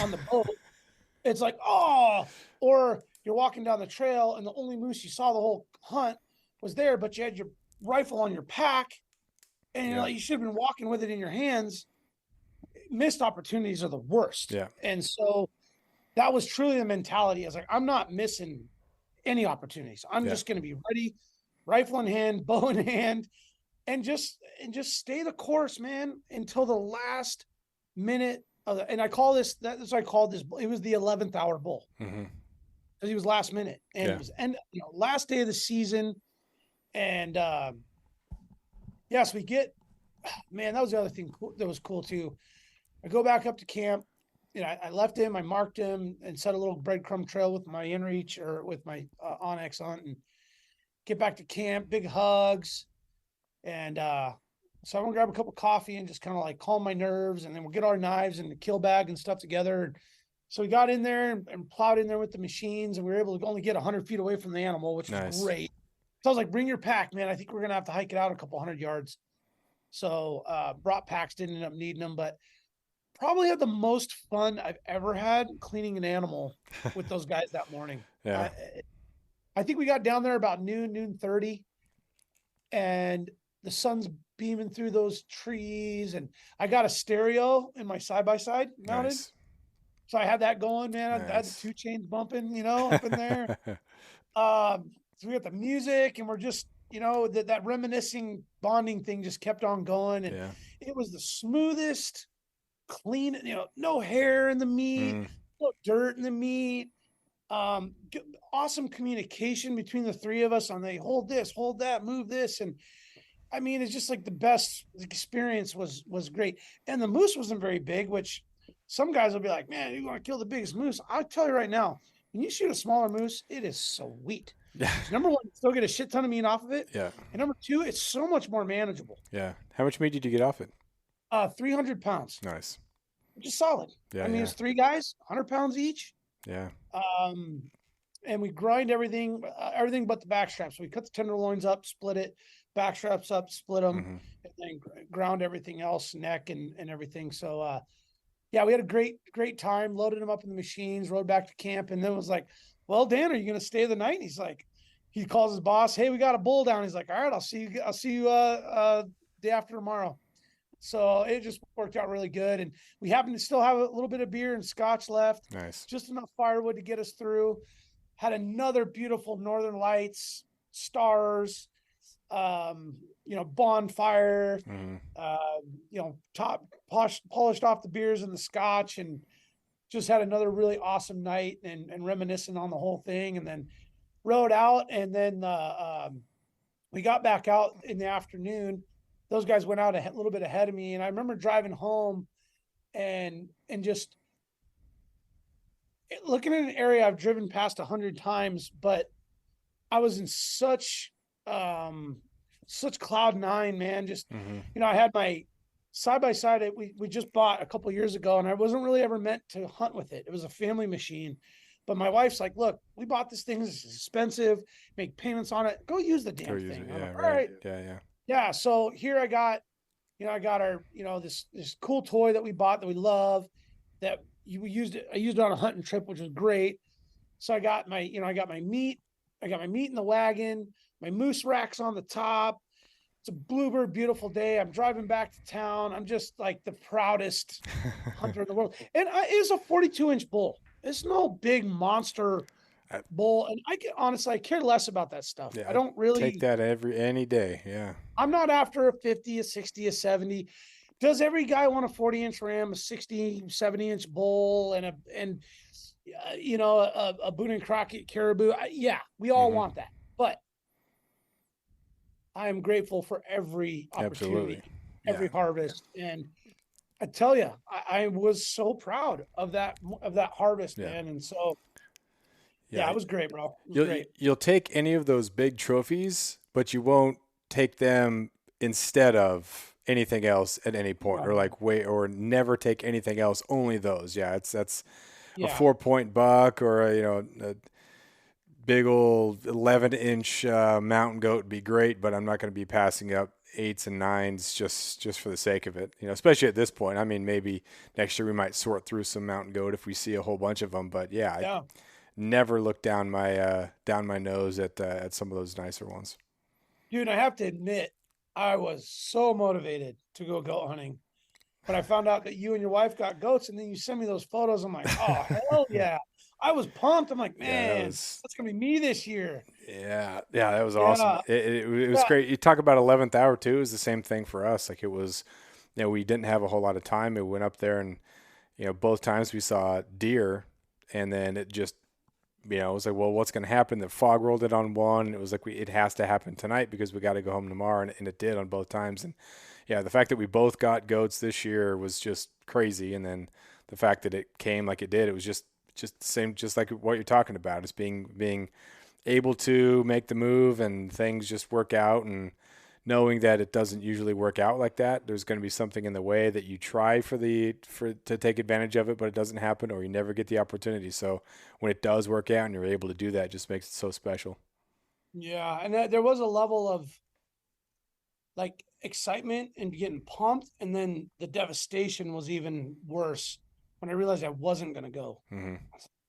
on the boat, it's like, oh, or you're walking down the trail and the only moose you saw the whole hunt was there, but you had your rifle on your pack and you should have been walking with it in your hands. Missed opportunities are the worst. Yeah. And so that was truly the mentality. I was like, I'm not missing any opportunities. I'm just going to be ready, rifle in hand, bow in hand, and just stay the course, man, until the last minute of the, and I call this, that's what I called this. It was the 11th hour bull Mm-hmm. because he was last minute, and Yeah. it was last day of the season. And yes, we get, man, that was the other thing that was cool too. I go back up to camp. I left him, I marked him and set a little breadcrumb trail with my inReach or with my Onyx hunt, and get back to camp, big hugs. And so I'm gonna grab a cup of coffee and just kind of like calm my nerves, and then we'll get our knives and the kill bag and stuff together. So we got in there and plowed in there with the machines, and we were able to only get 100 feet away from the animal, which was Nice. great. So I was like, bring your pack, man. I think we're gonna have to hike it out a couple hundred yards. So brought packs, didn't end up needing them, but probably had the most fun I've ever had cleaning an animal with those guys that morning. Yeah. I think we got down there about noon 30, and the sun's beaming through those trees, and I got a stereo in my side-by-side mounted. Nice. So I had that going, man. I had the Nice. 2 Chainz bumping, up in there. So we got the music, and we're just, that reminiscing bonding thing just kept on going. And Yeah. it was the smoothest, clean, no hair in the meat, no dirt in the meat. Awesome communication between the three of us on they hold this, hold that, move this. And I mean, it's just like the best experience was great. And the moose wasn't very big, which some guys will be like, man, you want to kill the biggest moose. I'll tell you right now, when you shoot a smaller moose, it is sweet. Yeah. Number one, you still get a shit ton of meat off of it. Yeah. And number two, it's so much more manageable. Yeah. How much meat did you get off it? 300 pounds. Nice. Which is solid. Yeah. I mean, it's 3 guys, 100 pounds each. Yeah. And we grind everything but the back straps. So we cut the tenderloins up, split it, back straps up, split them, and then ground everything else, neck and everything. So, yeah, we had a great time, loaded them up in the machines, rode back to camp, and then was like, well, Dan, are you going to stay the night? And he's like, he calls his boss, hey, we got a bull down. He's like, all right, I'll see you day after tomorrow. So it just worked out really good. And we happened to still have a little bit of beer and scotch left. Nice. Just enough firewood to get us through. Had another beautiful northern lights, stars, bonfire, top polished off the beers and the scotch, and just had another really awesome night and reminiscing on the whole thing. And then rode out, and then we got back out in the afternoon. Those guys went out a little bit ahead of me, and I remember driving home and just looking at an area I've driven past 100 times, but I was in such cloud nine, man. Just, I had my side-by-side we just bought a couple of years ago, and I wasn't really ever meant to hunt with it. It was a family machine, but my wife's like, look, we bought this thing. It's expensive. Make payments on it. Go use the damn thing. Yeah, like, right. All right. Yeah. Yeah. So here I got our, this cool toy that we bought that we love, that we used it. I used it on a hunting trip, which was great. So I got my meat. I got my meat in the wagon. My moose rack's on the top. It's a bluebird, beautiful day. I'm driving back to town. I'm just like the proudest hunter in the world. And it is a 42-inch bull. It's no big monster bull. And honestly, I care less about that stuff. Yeah, I don't really take that any day. Yeah. I'm not after a 50, a 60, a 70. Does every guy want a 40-inch ram, a 60, 70-inch bull, and a Boone and Crockett caribou? Yeah, we all want that. But I am grateful for every opportunity, every harvest. And I tell you, I was so proud of that harvest, man. And so, yeah, it was great, bro. You'll take any of those big trophies, but you won't take them instead of anything else at any point, or never take anything else, only those. Yeah. That's a 4-point buck, or a big old 11-inch mountain goat would be great, but I'm not going to be passing up 8s and 9s just for the sake of it. Especially at this point. I mean, maybe next year we might sort through some mountain goat if we see a whole bunch of them. But I never look down my nose at some of those nicer ones. Dude, I have to admit, I was so motivated to go goat hunting. But I found out that you and your wife got goats, and then you sent me those photos. I'm like, oh, hell yeah. I was pumped. I'm like, Yeah, that man, was that's gonna be me this year. yeah, that was awesome. Yeah, It was yeah, great. You talk about 11th hour too. It was the same thing for us. Like it was, we didn't have a whole lot of time. We went up there and both times we saw deer, and then it just it was like, well, what's going to happen? The fog rolled it on one, and it was like it has to happen tonight because we got to go home tomorrow, and it did on both times. And yeah, the fact that we both got goats this year was just crazy, and then the fact that it came like it did, it was just the same, just like what you're talking about. It's being able to make the move and things just work out, and knowing that it doesn't usually work out like that. There's going to be something in the way that you try to take advantage of it, but it doesn't happen, or you never get the opportunity. So when it does work out and you're able to do that, it just makes it so special. yeah. And there was a level of like excitement and getting pumped, and then the devastation was even worse when I realized I wasn't gonna go. Mm-hmm.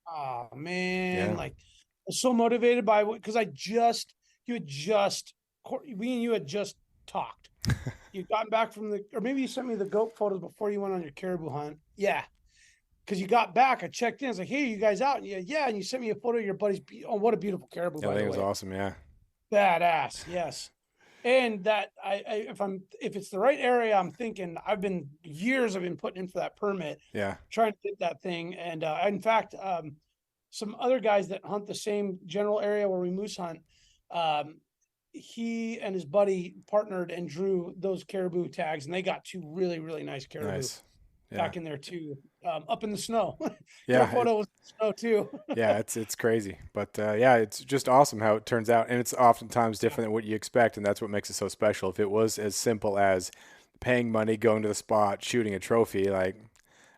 Oh man, Yeah. like I was so motivated by because you had just we and you had just talked. You'd gotten back from or maybe you sent me the goat photos before you went on your caribou hunt. Yeah, because you got back, I checked in. I was like, "Hey, you guys out?" And yeah, and you sent me a photo of your buddy's. Oh, what a beautiful caribou, Yeah, I by think the it was way. awesome. Yeah. Badass, yes. And that if it's the right area, I'm thinking I've been years I've been putting in for that permit, Yeah. trying to get that thing. And in fact, some other guys that hunt the same general area where we moose hunt, um, he and his buddy partnered and drew those caribou tags, and they got two really, really nice caribou Nice. Yeah. back in there too, up in the snow. Your Yeah. photo was in the snow too. Yeah, it's crazy, but yeah, it's just awesome how it turns out, and it's oftentimes different than what you expect, and that's what makes it so special. If it was as simple as paying money, going to the spot, shooting a trophy, like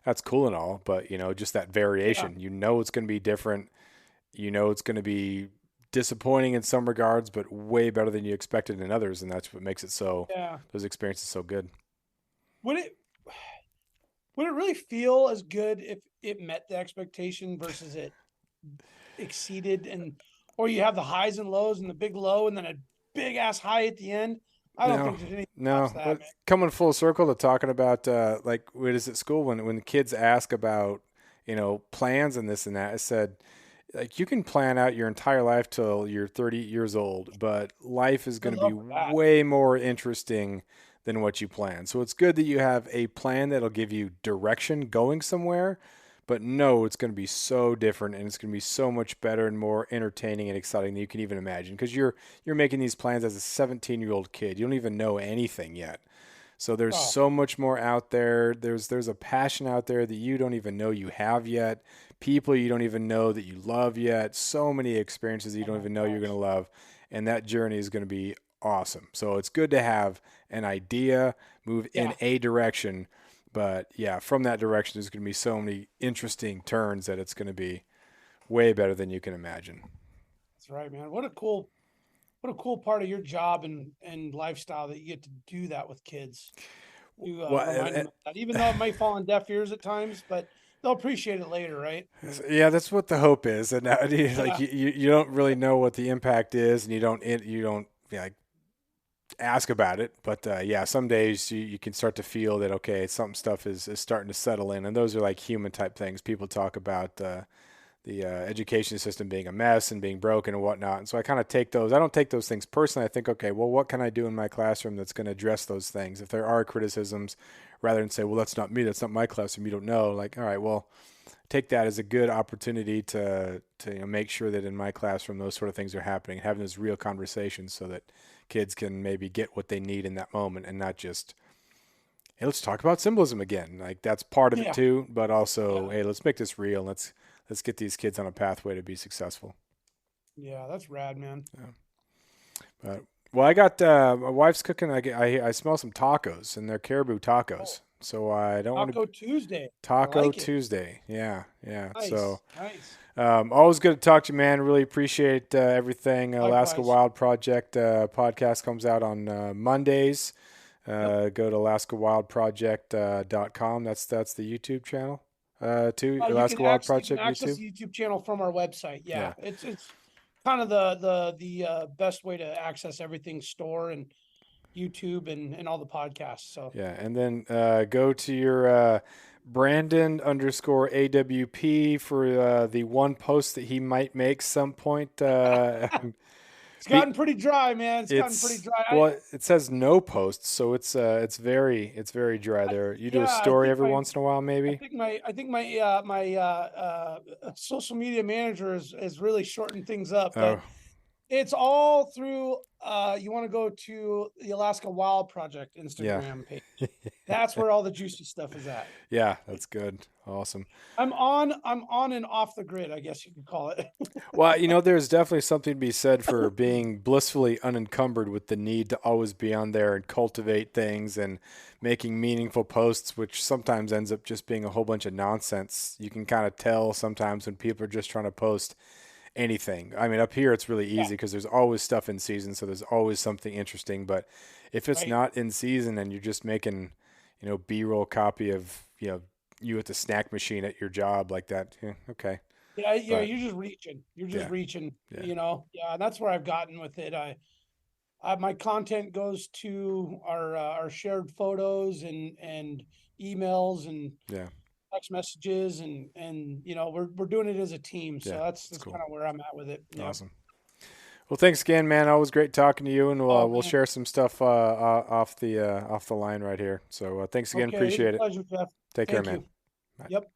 that's cool and all, but just that Yeah, variation, it's going to be different. It's going to be disappointing in some regards, but way better than you expected in others, and that's what makes it yeah. those experiences so good. Would it would it really feel as good if it met the expectation versus it exceeded, and or you have the highs and lows and the big low and then a big ass high at the end? I don't No, think there's anything that tops no. that, But man. coming full circle to talking about like what is at school when the kids ask about plans and this and that, I said like you can plan out your entire life till you're 30 years old, but life is going Good to be luck with that. way more interesting than what you plan. So it's good that you have a plan that'll give you direction going somewhere, but no, it's going to be so different and it's going to be so much better and more entertaining and exciting than you can even imagine because you're making these plans as a 17-year-old kid. You don't even know anything yet. So there's Oh, so much more out there. There's a passion out there that you don't even know you have yet. People you don't even know that you love yet. So many experiences you oh don't my even know you're going gosh. to love, and that journey is going to be awesome. So it's good to have an idea, move in Yeah, a direction, but yeah, from that direction there's going to be so many interesting turns that it's going to be way better than you can imagine. that's right, man. What a cool part of your job and lifestyle that you get to do that with kids. You remind Well, them of that, even though it may fall on deaf ears at times, but they'll appreciate it later, right? yeah, that's what the hope is, and like Yeah, you don't really know what the impact is, and you don't like ask about it. But yeah, some days you can start to feel that okay, some stuff is starting to settle in, and those are like human type things. People talk about the education system being a mess and being broken and whatnot. And so I kind of take those. I don't take those things personally. I think, okay, well, what can I do in my classroom that's going to address those things? If there are criticisms, rather than say, well, that's not me, that's not my classroom, you don't know. Like, all right, well, take that as a good opportunity to make sure that in my classroom those sort of things are happening, having those real conversations so that kids can maybe get what they need in that moment and not just hey, let's talk about symbolism again. Like that's part of it yeah, too, but also yeah, hey, let's make this real. Let's get these kids on a pathway to be successful. yeah. That's rad, man. Yeah. But well, I got my wife's cooking. I smell some tacos and they're caribou Oh, tacos. So I don't want to Taco Tuesday. I taco like it. Tuesday. Yeah, yeah. So Nice, nice. always good to talk to you, man. Really appreciate everything. Alaska Likewise. Wild Project podcast comes out on Mondays. Yep. Go to alaskawildproject.com. That's the YouTube channel too. You Alaska can Wild Project access YouTube. the YouTube channel from our website. Yeah, Yeah, it's kind of the best way to access everything store and YouTube and all the podcasts. So yeah. And then go to your Brandon underscore AWP for the one post that he might make some point. It's Be, gotten pretty dry, man. It's gotten pretty dry. it says no posts, so it's very dry there. You do a Yeah, I story think every once in a while, I maybe. think my social media manager has really shortened things up, Oh, but it's all through. You want to go to the Alaska Wild Project yeah. Instagram page. That's where all the juicy stuff is at. Yeah, that's good. Awesome. I'm on and off the grid, I guess you could call it. Well, there's definitely something to be said for being blissfully unencumbered with the need to always be on there and cultivate things and making meaningful posts, which sometimes ends up just being a whole bunch of nonsense. You can kind of tell sometimes when people are just trying to post anything. I mean, up here it's really Yeah, easy because there's always stuff in season, so there's always something interesting. But if it's right. not in season and you're just making, B-roll copy of, you at the snack machine at your job like that, yeah, okay. Yeah, yeah, But you're just reaching. You're just yeah, reaching, yeah, Yeah, and that's where I've gotten with it. My content goes to our shared photos and emails and yeah, text messages and we're doing it as a team. So yeah. that's It's that's cool. kind of where I'm at with it. Yeah. Awesome. Well, thanks again, man. Always great talking to you, and Oh we'll man. share some stuff off the line right here. So thanks again. Okay, it was a Appreciate it. pleasure, Jeff. Take care, Thank man. you. Bye. Yep.